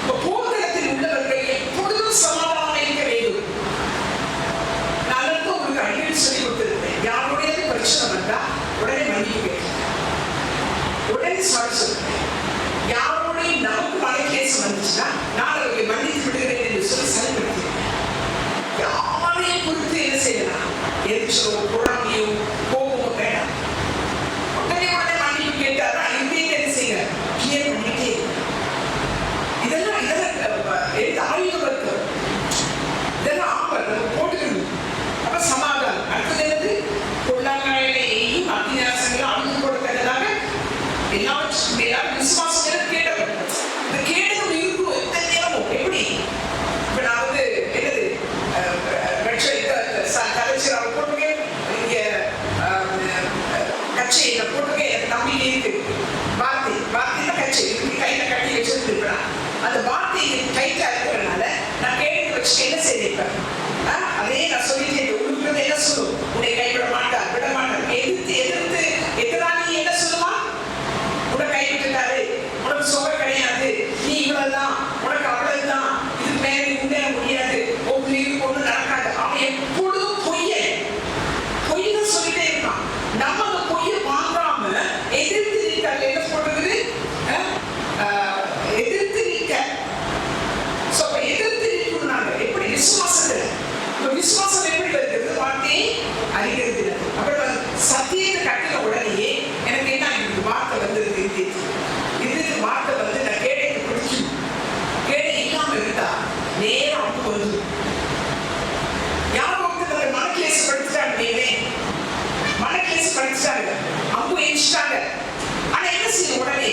இப்போ போர்க்களத்தில் உள்ளவர்கள் எப்பொழுதும் சமாதானம் இருக்க வேண்டும். நான் உங்களுக்கு அடிக்கடி சொல்லி கொடுத்திருக்கேன். யாருடைய பிரச்சனை வந்தா உடனே மன்னிப்பு கேட்க, உடனே சாரி சொல்றேன். யாருடைய நமக்கு மன கேஸ் வந்துச்சுன்னா நான் அவர்களை மன்னித்து விடுகிறேன் என்று சொல்லி செயல்படுத்திருக்கேன். யாரையும் குறித்து என்ன செய்யலாம், எரிச்சலோ பொறாமையோ கோபமோ வேண்டாம். உடனே மன்னிப்பு கேட்டாரா இதையும் என்ன செய்ய கிளியர் பண்ணிட்டே. இதெல்லாம் எந்த ஆயுதம் இருக்கு, இதெல்லாம் ஆபர் நம்ம போட்டுக்கணும். அப்ப சமாதானம். அடுத்தது என்னது, கொள்ளாங்காயிலையும் அத்தியாசங்களும் அழிந்து கொடுத்ததாக எல்லாவற்றுக்கும் மேலாக விசுவாசம் கேட்டவர். இந்த கேட்டதும் இருக்கும் எந்த நேரமும். எப்படி இப்ப நான் என்னது கலைச்சர் அவர் போட்டுக்க, இங்க கட்சி போட்டுக்க, எனக்கு நம்பிக்கை இருக்கு. வார்த்தை கட்சி கையில கட்டி வச்சிருப்பேன். அந்த வார்த்தை கைட்டா இருக்கிறதுனால நான் கேட்டு வச்சு என்ன செய்திருப்பேன். அதே நான் சொல்லிட்டு உங்களுக்கு என்ன சொல்லும், உன்னை கைவிட மாட்டார், விட மாட்டார். எதிர்த்து எதிராக நீ என்ன சொல்லுமா, உன்னை கைவிட்டுட்டாரு, உனக்கு சுகம் கிடையாது, நீ இவ்வளவுதான், உனக்கு அவ்வளவுதான், இது மேலே முன்னேற முடியாது, உங்களுக்கு ஒண்ணு நடக்காது. அவன் எப்பொழுதும் பொய்தான் சொல்லிட்டே இருக்கான். நம்ம அந்த பொய்யை வாங்காம எதிர்த்து நிற்க என்ன சொல்றது, எதிர்த்து நிற்க. எதிர்த்து நிற்கணும்னாங்க எப்படி விசுவாசத்துல. விசுவாசம் எப்படி வருகிறது, வார்த்தையை அறிகிறது. அப்புறம் சத்தியத்தை கட்டின உடனேயே எனக்கு என்ன வார்த்தை வந்திருக்கு, இது வார்த்தை வந்து நான் கேடைக்கு பிடிக்கும். கேடை இல்லாம இருந்தா நேரம் அம்பு வந்து யாரும் ஒருத்தர் மனக்கிலேசு படிச்சுட்டாங்க, மனக்கிலேசு படிச்சுட்டாங்க, அம்பு எரிச்சிட்டாங்க. ஆனா என்ன செய்யும், உடனே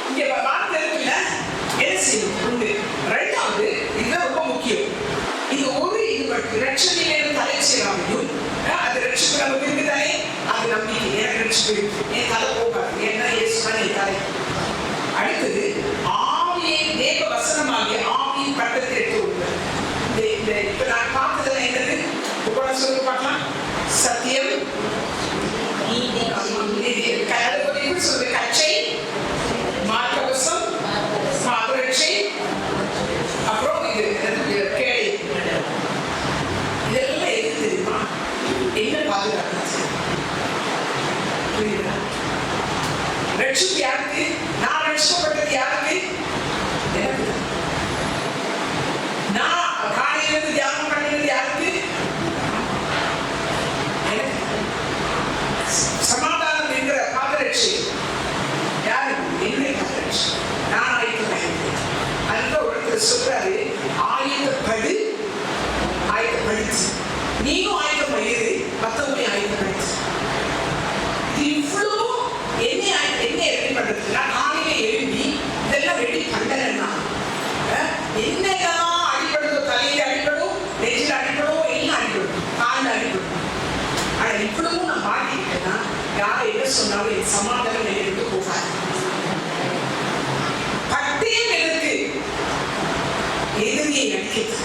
இங்க வார்த்தை இருக்குல்ல, என்ன செய்யும் உண்டு. ரெண்டாவது இதுதான் ரொம்ப முக்கியம். இது ஒரு இது மட்டும் ரட்சணையிலிருந்து தலைச்சீராமையும் அது ரட்சிப்பு நமக்கு இருக்குதானே, அது நம்பிக்கை. எனக்கு ரட்சிப்பு இருக்கு, என் தலை போகாது, ஏன்னா இயேசுதான் என் தலை. அடுத்தது ஆவியை தேவ வசனமாகிய ஆவியின் பட்டத்தை எடுத்து விடுவது. இப்ப நான் பார்த்ததுல என்னது கூட சொல்லி பார்க்கலாம். சத்தியம், சொல்லு கச்சை, மார்க்கவசம், பாதரட்சை, அப்புறம் இது கேடை. இதெல்லாம் எது தெரியுமா, என்ன பாதுகாப்பு. புரியுதா? ரட்சிப்பு யாருக்கு, நான் ரட்சிக்கப்பட்டது யாருக்கு, எனக்கு. நான் காலையிலிருந்து தியானம் பண்ணினது யாருக்கு, எனக்கு. சமாதானம் என்கிற பாதரட்சை யாருக்கு, என்னுடைய பாதரட்சை. நான் ஆயுதம் அந்த ஒருத்தர் சொல்றாரு, ஆயுதப்படு ஆயுதப்படுத்து. நீயும் ஆயுதம் பண்ணிடு, மற்றவங்களையும் ஆயுதப்படுத்து. இவ்வளவு என்ன ரெடி பண்றது. நான் காலையில எழுதி இதெல்லாம் ரெடி பண்ணலன்னா என்னெல்லாம் அடிபடுதோ, தலையில அடிபடும், நெஞ்சில் அடிபடும், எல்லாம் அடிபடும், காலில் அடிபடும். ஆனா இவ்வளவும் நான் மாட்டிக்கிட்டேன்னா யாரும் என்ன சொன்னாலும் என் சமாதானம் எடுத்து போகாது. பட்டயம் எதற்கு, எதிரியை நடிக்கிறது.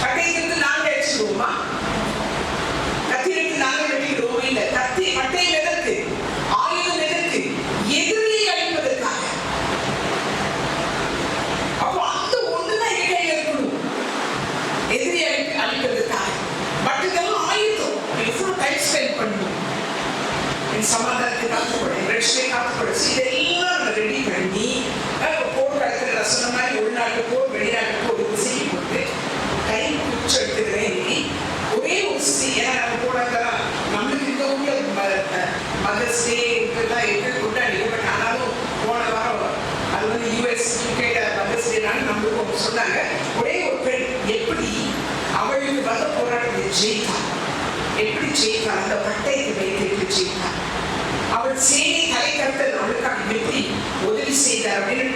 பட்டயத்திற்கு நாங்கள் அடிச்சுடுவோமா, கத்திரிக்கு நாங்கள் வெட்டிடுவோம். இல்லை, பட்டயம் எதற்கு, ஆயுதம் எதற்கு, எதிரியை அழிப்பதற்காக. அப்போ அந்த ஒண்ணுதான் எங்க கையில இருக்கணும், எதிரியை அழிப்பதற்காக. பட் இதெல்லாம் ஆயுதம். எவ்வளவு டைம் ஸ்பெண்ட் பண்ணணும் என் சமாதானத்தை காத்துக்கூட.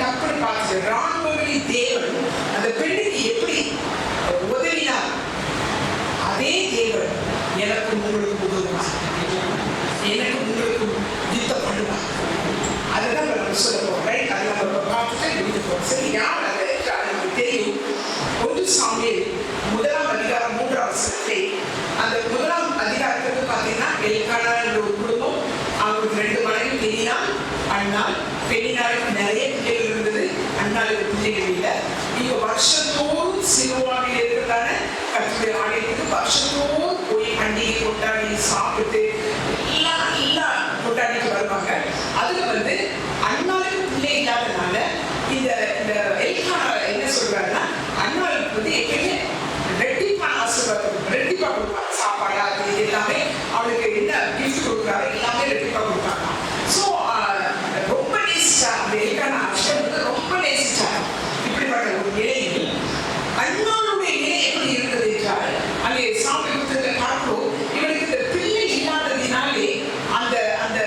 டக்குனு பார்த்து ராணுவங்களின் தேவன் அந்த பெண்ணுக்கு எப்படி உதவினார், அதே தேவன் எனக்கும் உங்களுக்கு உதவுவார், எனக்கு உங்களுக்கு யுத்தம் பண்ணுவார். அதுதான் நம்ம சொல்ல போறோம். ரைட்? அதை நம்ம பார்த்துட்டு முடிஞ்சுப்போம். சரி, யார் அது நமக்கு தெரியும். 1 சாமுவேல் 1ஆம் அதிகாரம் 3ஆம் வசனத்தை, அந்த 1ஆம் அதிகாரத்துக்கு பார்த்தீங்கன்னா எல்கானா என்ற ஒரு குடும்பம், அவங்களுக்கு 2 மனைவி, பெண்ணினாள், அண்ணாள். பெண்ணினாளுக்கு நிறைய பிள்ளைகள் இருந்தது, அண்ணாளுக்கு பிள்ளைகள் இல்லை. இவங்க வருஷத்தோறும் சிலுவாவில் இருக்கிறதான கர்த்தருடைய ஆலயத்துக்கு வருஷத்தோறும் போய் பண்டிகை கொண்டாடி சாப்பிட்டு எல்லாம் கொண்டாடிட்டு வருவாங்க. அதுல அண்ணாளுக்கு பிள்ளை இல்லாதனால இந்த எல்கானா என்ன சொல்றாருன்னா, அண்ணாளுக்கு எப்பயுமே ரெட்டிப்பான ஆசீர்வாதம், ரெட்டிப்பா கொடுப்பாங்க. சாப்பாடு அது எல்லாமே அவளுக்கு என்ன கிஃப்ட் கொடுக்குறாரு எல்லாமே ரெட்டிப்பா கொடுப்பாங்க. ஸோ ரொம்ப நேசிச்சா அந்த எல்கானா ஹஸ்பண்ட் ரொம்ப நேசிச்சா. இப்படிப்பட்ட ஒரு நிலையில் அண்ணாளுடைய நிலை எப்படி இருந்தது என்றால், அங்கே சாமி புத்தகத்தில் பார்க்கிறோம், இவளுக்கு இந்த பிள்ளை இல்லாததினாலே அந்த அந்த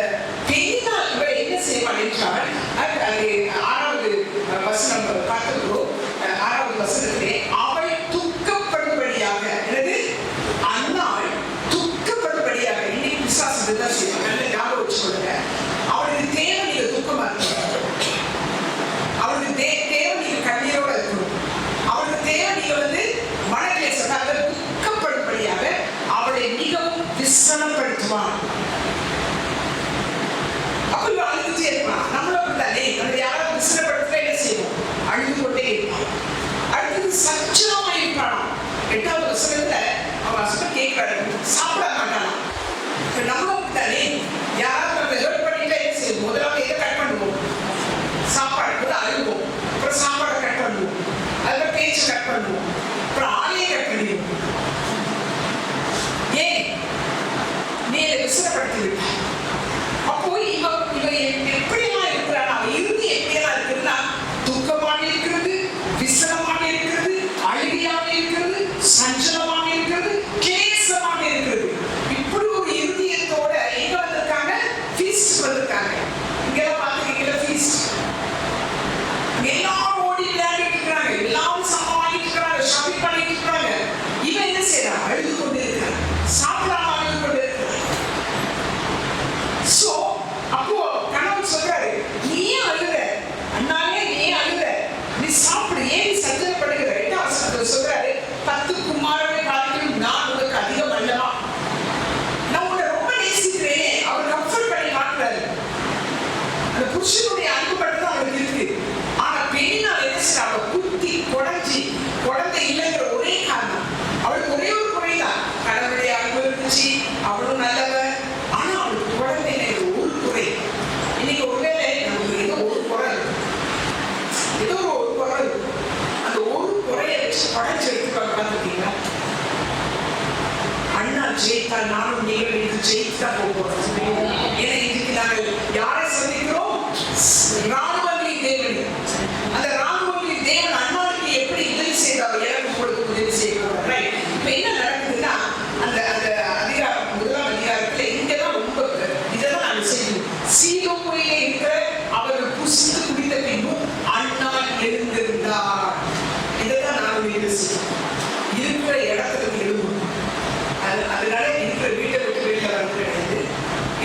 பெண்ணினால் இவள் என்ன செய்வாள் என்றால், அங்கே 6வது வசனம் பார்க்கிறோம். 6வது வசனத்திலே அவள் துக்கப்படும்படியாக, எனது அண்ணாள் துக்கப்படும்படியாக, இன்னைக்கு பிசாசு தான் செய்வாங்க, நல்ல ஞாபகம் வச்சுக்கொள்ளுங்க. அவளுக்கு தேவை நீங்க துக்கமா இருக்கணும், அவளுக்கு தேவை நீங்க கண்ணீரோட இருக்கணும், அவளுக்கு தேவை நீங்க மனக்லேசம் துக்கப்படும்படியாக அவளை மிகவும் விசனப்படுத்துவான். அப்ப அழுதுட்டே இருப்பான். நம்மளும் அப்படித்தானே, நம்ம யாராவது விசனப்படுத்த என்ன செய்வோம், அழுது கொண்டே இருப்பான். அடுத்தது சச்சரமா இருப்பானா. 8வது வசனத்துல அவன் ஹஸ்பண்ட் கேட்கிறாரு, சாப்பிட மாட்டானா. இப்ப நம்மளும் அப்படித்தானே, யாராவது நம்ம ஹெல்ப் பண்ணிட்டா என்ன செய்வோம், முதலாவது எதை கட் பண்ணுவோம், சாப்பாடு அழுவோம், அப்புறம் சாப்பாடை கட் பண்ணுவோம், அதுல பேச்சு கட் பண்ணுவோம், அப்புறம் ஆலையை கட் பண்ணிடுவோம். ஏன் நீ அதை விசனப்படுத்தி விட்ட. அப்போ இவ எப்படியெல்லாம் இருக்கிறான், அவன் இறுதி எப்படியெல்லாம் இருக்குதுன்னா, துக்கமாக இருக்கிறது, விசனமாக இருக்கிறது, அழுகையாக இருக்கிறது, சஞ்சலமாக இருக்கிறது, கேசமாக இருக்கிறது. இப்படி ஒரு இறுதியத்தோட எங்க வந்திருக்காங்க, ஃபீஸ்ட் வந்திருக்காங்க. இங்கெல்லாம் பார்த்துருக்கீங்களா ஃபீஸ்ட்? எல்லாரும் ஓடி விளையாடிட்டு இருக்கிறாங்க, எல்லாரும் சமம் வாங்கிட்டு இருக்கிறாங்க, ஷாப்பிங் பண்ணிட்டு இருக்கிறாங்க. இவன் என்ன செய்யறான், அழுது கொண்டு இருக்கிறான், சாப்பிடாம அழுது கொண்டு இருக்கிறான். சோ அப்போ கணவன் சொல்றாரு, நீ ஏன் அழுற, அண்ணாலே நீ ஏன் அழுற, நீ சாப்பிடு, ஏன் நீ சஞ்சலப்படுகிற. 8ஆம் வசனத்துல சொல்றாரு, 10 குமாரனை பார்க்கிலும் நான் உனக்கு அதிகம் அல்லவா, நான் உன்னை ரொம்ப நேசிக்கிறேனே. அவர் கம்ஃபர்ட் பண்ணி மாட்டுறாரு. அந்த புருஷனுடைய அன்பு மட்டும் தான் அவளுக்கு இருக்கு. ஆனா பெண்ணினால் என்ன செய்ய, அவளை குத்தி குடஞ்சி குழந்தை இல்லைங்கிற ஒரே காரணம், அவளுக்கு ஒரே ஒரு குறைதான், கடவுளுடைய அன்பு இருந்துச்சு, அவளும் நல்லவ, ஆனா அவளுக்கு குழந்தை ஒரு குறை. இன்னைக்கு ஒருவேளை நமக்கு ஏதோ ஒரு குறை இருக்கு, ஏதோ ஒரு குறை இருக்கு, அந்த ஒரு குறையை வச்சு படைச்சு வைத்துக்காங்க. பார்த்துட்டீங்களா, அண்ணா ஜெயித்தால் நானும் நீங்கள் இது ஜெயித்து தான் போகிறோம். ஏன்னா இதுக்கு நாங்கள் யாரை சந்திக்கிறோம், ராணுவங்களின் தேவன். அந்த ராணுவங்களின் தேவன் அண்ணாவுக்கு எப்படி உதவி செய்தார், எனக்கு உங்களுக்கு உதவி செய்கிறார். ரைட்? இப்ப என்ன நடக்குதுன்னா, அந்த அந்த அதிகாரம் 1ஆம் அதிகாரத்துல இங்கதான் ரொம்ப இதெல்லாம் நாங்கள் செய்யணும். சீலோவிலே இருக்கிற அவர்கள் புசித்து குடித்த பின்பும் அண்ணாள் எழுந்திருந்தார். இதைதான் நாங்கள் இருக்கிற இடத்துக்கு எழுதணும். அதனால இருக்கிற வீட்டை விட்டு வெளியில வர கிடையாது,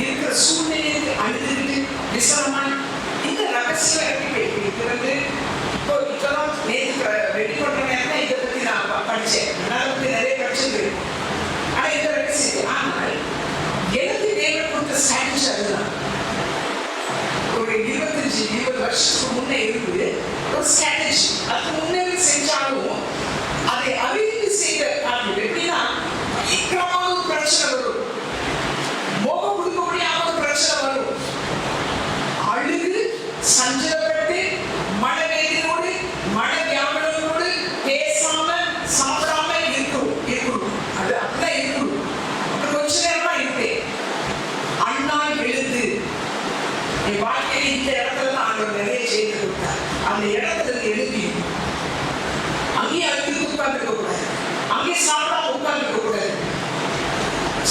இருக்கிற சூழ்நிலைக்கு அழுதுகிட்டு விசனமாய் இந்த ரகசியம் இருக்கிறது. இப்பதான் நேற்று ரெடி பண்ற நேரம் இதை பத்தி நான் படிச்சேன், அதை பத்தி நிறைய படிச்சது. ஆனா இந்த ரகசியம், ஆனால் எனக்கு தேவை கொடுத்த ஸ்ட்ராட்டஜி அதுதான். ஒரு 25-20 வருஷத்துக்கு முன்னே இருந்து ஒரு ஸ்ட்ராட்டஜி, அதுக்கு முன்னே செஞ்சாலும் அதை அறிந்து செய்த காரணம் எப்படின்னா, பயங்கரமான ஒரு பிரச்சனை வரும், மோகம் கொடுக்க முடியாத ஒரு பிரச்சனை வரும், அழுது சஞ்சலப்பட்டு மனவேதனோடு மனவியாபனோடு பேசாம சாப்பிடாம இருக்கணும். அது அப்படிதான் இருக்கணும். அப்படி கொஞ்ச நேரமா இருப்பேன். அண்ணால் எழுந்து என் வாழ்க்கையில இந்த இடத்துல தான் ஆண்டவர் நிறைய செய்து கொடுத்தார். அந்த இடத்துல எழுதி அங்கேயே அழுது உட்கார்ந்து இருக்க கூடாது, அங்கே சாப்பிடாம உட்கார்ந்து இருக்க கூடாது.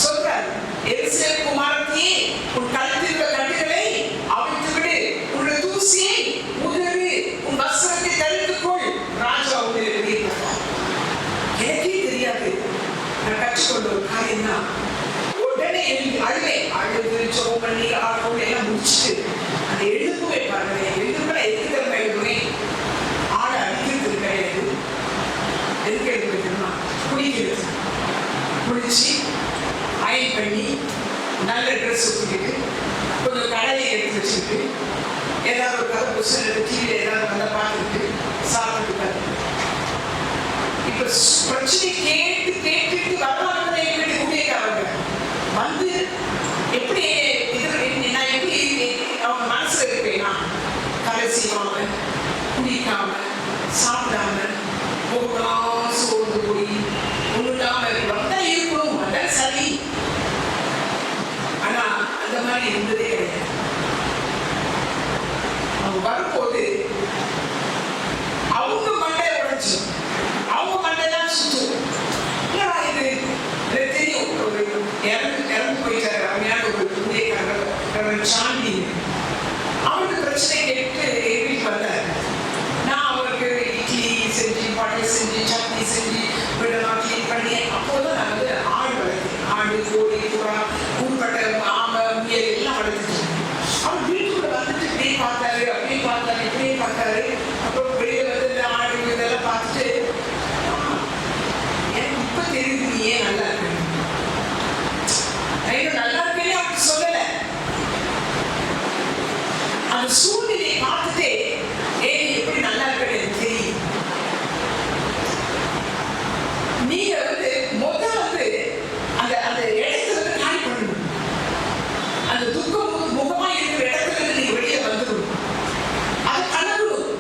சொல்றார், எருசலேம் குமாரத்தியே, உன் கழுத்தில் உள்ள கட்டுகளை அவிழ்த்து விடு, உன்னுடைய தூசியை உதறு. பார்த்தாரு. அப்புறம் வெளியில வந்து இந்த ஆடு இதெல்லாம் பார்த்துட்டு எனக்கு இப்ப தெரியுது நீ ஏன் நல்லா இருக்கு. நல்லா இருக்கேன்னு அப்படி சொல்லல. அந்த சூழ்நிலையை பார்த்துட்டே ஏன் எப்படி நல்லா இருக்கேன்னு எனக்கு தெரியும். நீங்க வந்து முதல் வந்து அந்த அந்த இடத்துல இருந்து காலி பண்ணணும். அந்த துக்கம் முகமா இருக்கிற இடத்துல இருந்து நீங்க வெளியே வந்துடணும். அது கலரணும்.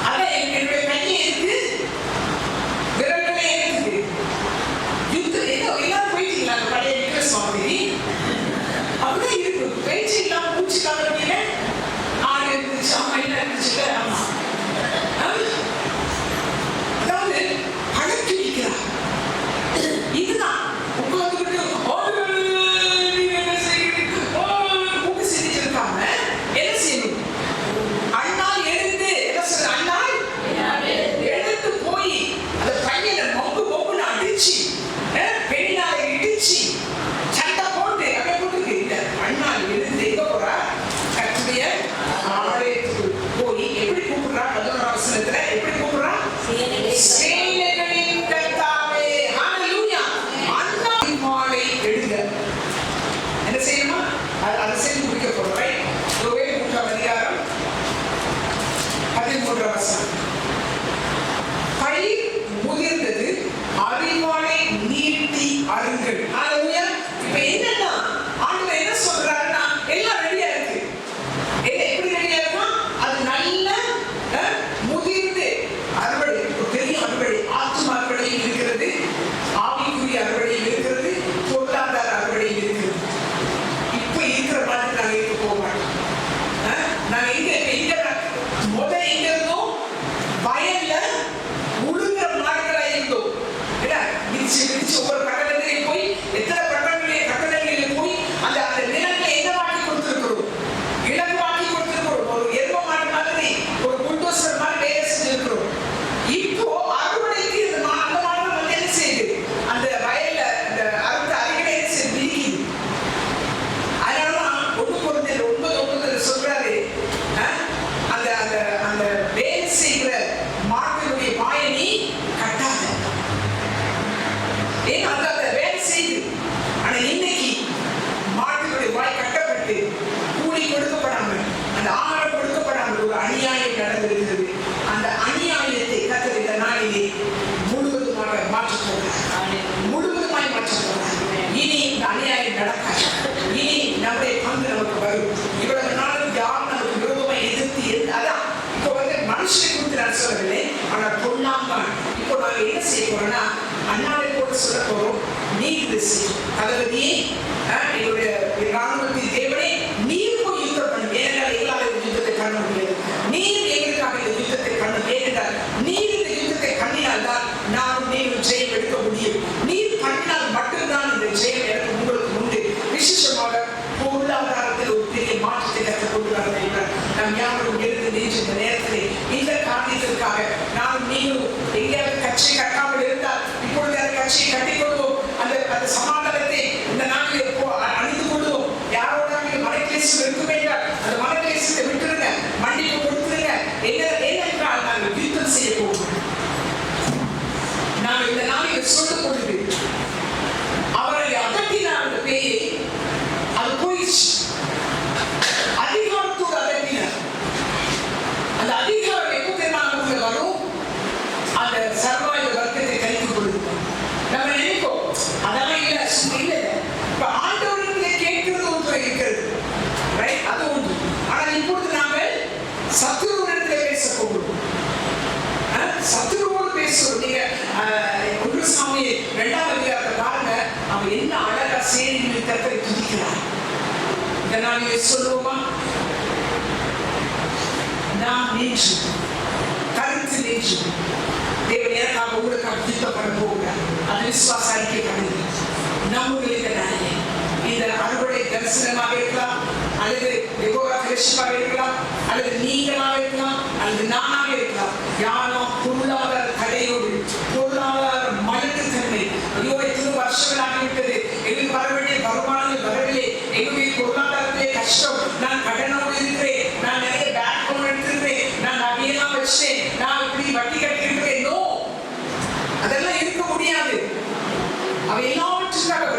அதான் என்னுடைய கையை இருக்கு, விரல்களே இருக்குது. யுத்தம் எல்லாரும் போயிட்டீங்களா? அந்த பழைய விக்ரஸ் மாதிரி அப்படிதான் இருக்கு. பேச்சு இல்லாம மூச்சு காலத்துல ஆடு இருந்துச்சு, அம்மா என்ன இருந்துச்சு. ஆமா, அதாவது பழக்கி வைக்கிறார். இதுதான் உட்கார்ந்துட்டு செஞ்சிருக்காம என்ன செய்யணும்? அண்ணால் எழுந்து என்ன சொல்ற? அண்ணால் எழுந்து போய் அந்த பையனை மொப்புன்னு அடிச்சு பெண்ணால இடிச்சு சண்டை போட்டு அப்படியே போட்டு இந்த அண்ணால் எழுந்து எங்க போறா? கர்த்தருடைய ஆலயத்துக்கு போய் எப்படி கூப்பிடுறா? 11ஆம் வசனத்துல எப்படி கூப்பிடுறா? சேனைகளின் கர்த்தாவே. ஹல்லேலூயா. அண்ணாவின் மாலை எழுங்க. என்ன செய்யணுமா? அதை செய்து முடிக்க போறோம். ரைட்? யோவேல் 3ஆம் அதிகாரம் 13ஆம் வசனம். பயிர் முதிர்ந்தது, அறிவாளை நீட்டி அருங்கள். ஹல்லேலூயா. இப்ப என்னன்னா ஆண்டவர் என்ன சொல்றாருன்னா எல்லாம் ரெடியா இருக்கு. எப்படி ரெடியா இருக்கா? அது நல்ல முதிர்ந்து அறுவடை, பெரிய அறுவடை, ஆத்தும அறுவடையும் இருக்கிறது, ஆவிக்குரிய அறுவடையும் இருக்கிறது, பொருளாதார அறுவடையும் இருக்கிறது. இப்ப இருக்கிற மாதிரி நாங்க இருக்க போக மாட்டோம். நாங்க எங்க முதல் எங்க இருந்தோம்? வயல்ல உழுகிற மாடுகளா இருந்தோம். மிதிச்சு ஒவ்வொரு கட்டடத்திலையும் போய் எத்தனை கட்டடங்களில் போய் அந்த அந்த நிலங்களை என்ன வாக்கி கொடுத்திருக்கிறோம்? இலக்கு வாக்கி கொடுத்திருக்கிறோம். ஒரு எரும மாடு மாதிரி, ஒரு புல்டோசர் மாதிரி வேலை செஞ்சிருக்கிறோம். இப்போ அறுவடைக்கு அந்த மாடு வந்து என்ன செய்யுது? அந்த வயல்ல அந்த அறுத்த அறுவடை என்ன செய்யுது? பிரிக்குது. அதனாலதான் 1 சொல்றாரு, அந்த அந்த அந்த வேலை செய்கிற மாட்டினுடைய வாயை நீ கட்டாத. ஏன்னா அந்த வேலை செய்து. ஆனா இன்னைக்கு மாட்டினுடைய வாய் கட்டப்பட்டு கூலி கொடுக்கப்படாமல், அந்த ஆகாரம் கொடுக்கப்படாமல் ஒரு அநியாயம் நடந்திருக்கிறது. அந்த அநியாயத்தை கர்த்தர் இந்த நாளிலே முழுவதுமாக மாற்றப் போகிறார். முழுவதுமாய் மாற்றப் போகிறார். இனி இந்த அநியாயம் நடக்காது. இனி நம்முடைய பங்கு நமக்கு வரும். இவ்வளவு நாளும் யார் நமக்கு விரோதமாய் எதிர்த்து அதான் இப்போ வந்து மனுஷனை குறித்து நான் சொல்லவில்லை, ஆனால் பொன்னாம்பான். இப்போ நாங்க என்ன செய்ய போறோம்னா அண்ணாவை போட்டு சொல்ல போறோம். நீர் தளபதியே, எங்களுடைய ராணுவத்தின் தேவனே, நீர் போய் யுத்தம் பண்ணும். ஏனென்றால் எங்களால் இந்த யுத்தத்தை காண முடியாது. நீர் எங்களுக்காக இந்த யுத்தத்தை பண்ணும். ஏனென்றால் நீர் இந்த யுத்தத்தை கண்ணினால் தான் நானும் நீரும் ஜெயம் எடுக்க முடியும். நீர் கண்ணினால் மட்டும்தான் இந்த ஜெயம் எனக்கு உங்களுக்கு உண்டு. விசேஷமாக பொருளாதாரத்தில் ஒரு பெரிய மாற்றத்தை கற்றுக் கொள்கிறார்கள் என்றார். நாம் யாரும் எழுந்து நின்று இந்த நேரத்தில் இந்த காரியத்திற்காக நானும் நீங்களும் எங்கேயாவது கட்சி கட்டாமல் இருந்தால் இப்பொழுது அந்த கட்சியை கட்டிக் கொள்வோம். அந்த சமாதானத்தை இந்த நாளில் அணிந்து கொள்வோம். யாரோட மனக்லேசம் இருக்கும் என்றால் அந்த மனக்லேசத்தை விட்டுருங்க, மன்னிப்பு கொடுத்துருங்க. ஏனென்றால் நாங்கள் யுத்தம் செய்ய போவோம். நாங்கள் இந்த நாளில் சொல்லும் பொழுது அவரை அதட்டினார். அந்த பேயை அது போயிடுச்சு. அதிகாரத்தோடு அதட்டினார். அந்த அதிகாரம் எப்போ தெரியுமா வரும்? அந்த சர்வாயுத வர்க்கத்தை கைக்கு கொடுக்கும். நம்ம நினைப்போம் அதெல்லாம் இல்ல, இல்லை. இப்ப ஆண்டவர்களை கேட்கிறது ஒன்று இருக்கிறது, ரைட்? அது ஒன்று. ஆனால் இப்பொழுது நாங்கள் சத்துருவிடத்தில் பேச போகிறோம். சத்துருவோடு பேசுறோம். நீங்க 1 சாமுவேல் 2ஆம் அதிகாரத்தை பாருங்க. அவன் என்ன அழகா சேனைகளின் கர்த்தரை துதிக்கிறார். இந்த நாளிலே சொல்லுவோமா? நாம் நின்று கருத்து நின்று தேவன் எனக்காக உங்களுக்காக யுத்தம் பண்ண போகிறார். அது விசுவாச அறிக்கை பண்ணுங்க. நம்முடைய இந்த அறுவடை தரிசனமாக இருக்கலாம், அல்லது இருக்கலாம், அல்லது நீங்களாக இருக்கலாம், அல்லது நானாக இருக்கலாம். யாரும் பொருளாதார தடையோடு, பொருளாதார மயக்கத்தன்மை, ஐயோ எத்தனை வருஷங்களாகிவிட்டது, எங்களுக்கு வர வேண்டிய வருமானங்கள் வரவில்லை, எங்களுடைய பொருளாதாரத்திலே கஷ்டம், நான் கடனோடு இருக்கிறேன், நான் நிறைய பேங்க் லோன் எடுத்திருக்கிறேன், வட்டி கட்டி இருக்கிறேன். நோ, அதெல்லாம் இருக்க முடியாது. அவ எல்லாவற்றுக்காக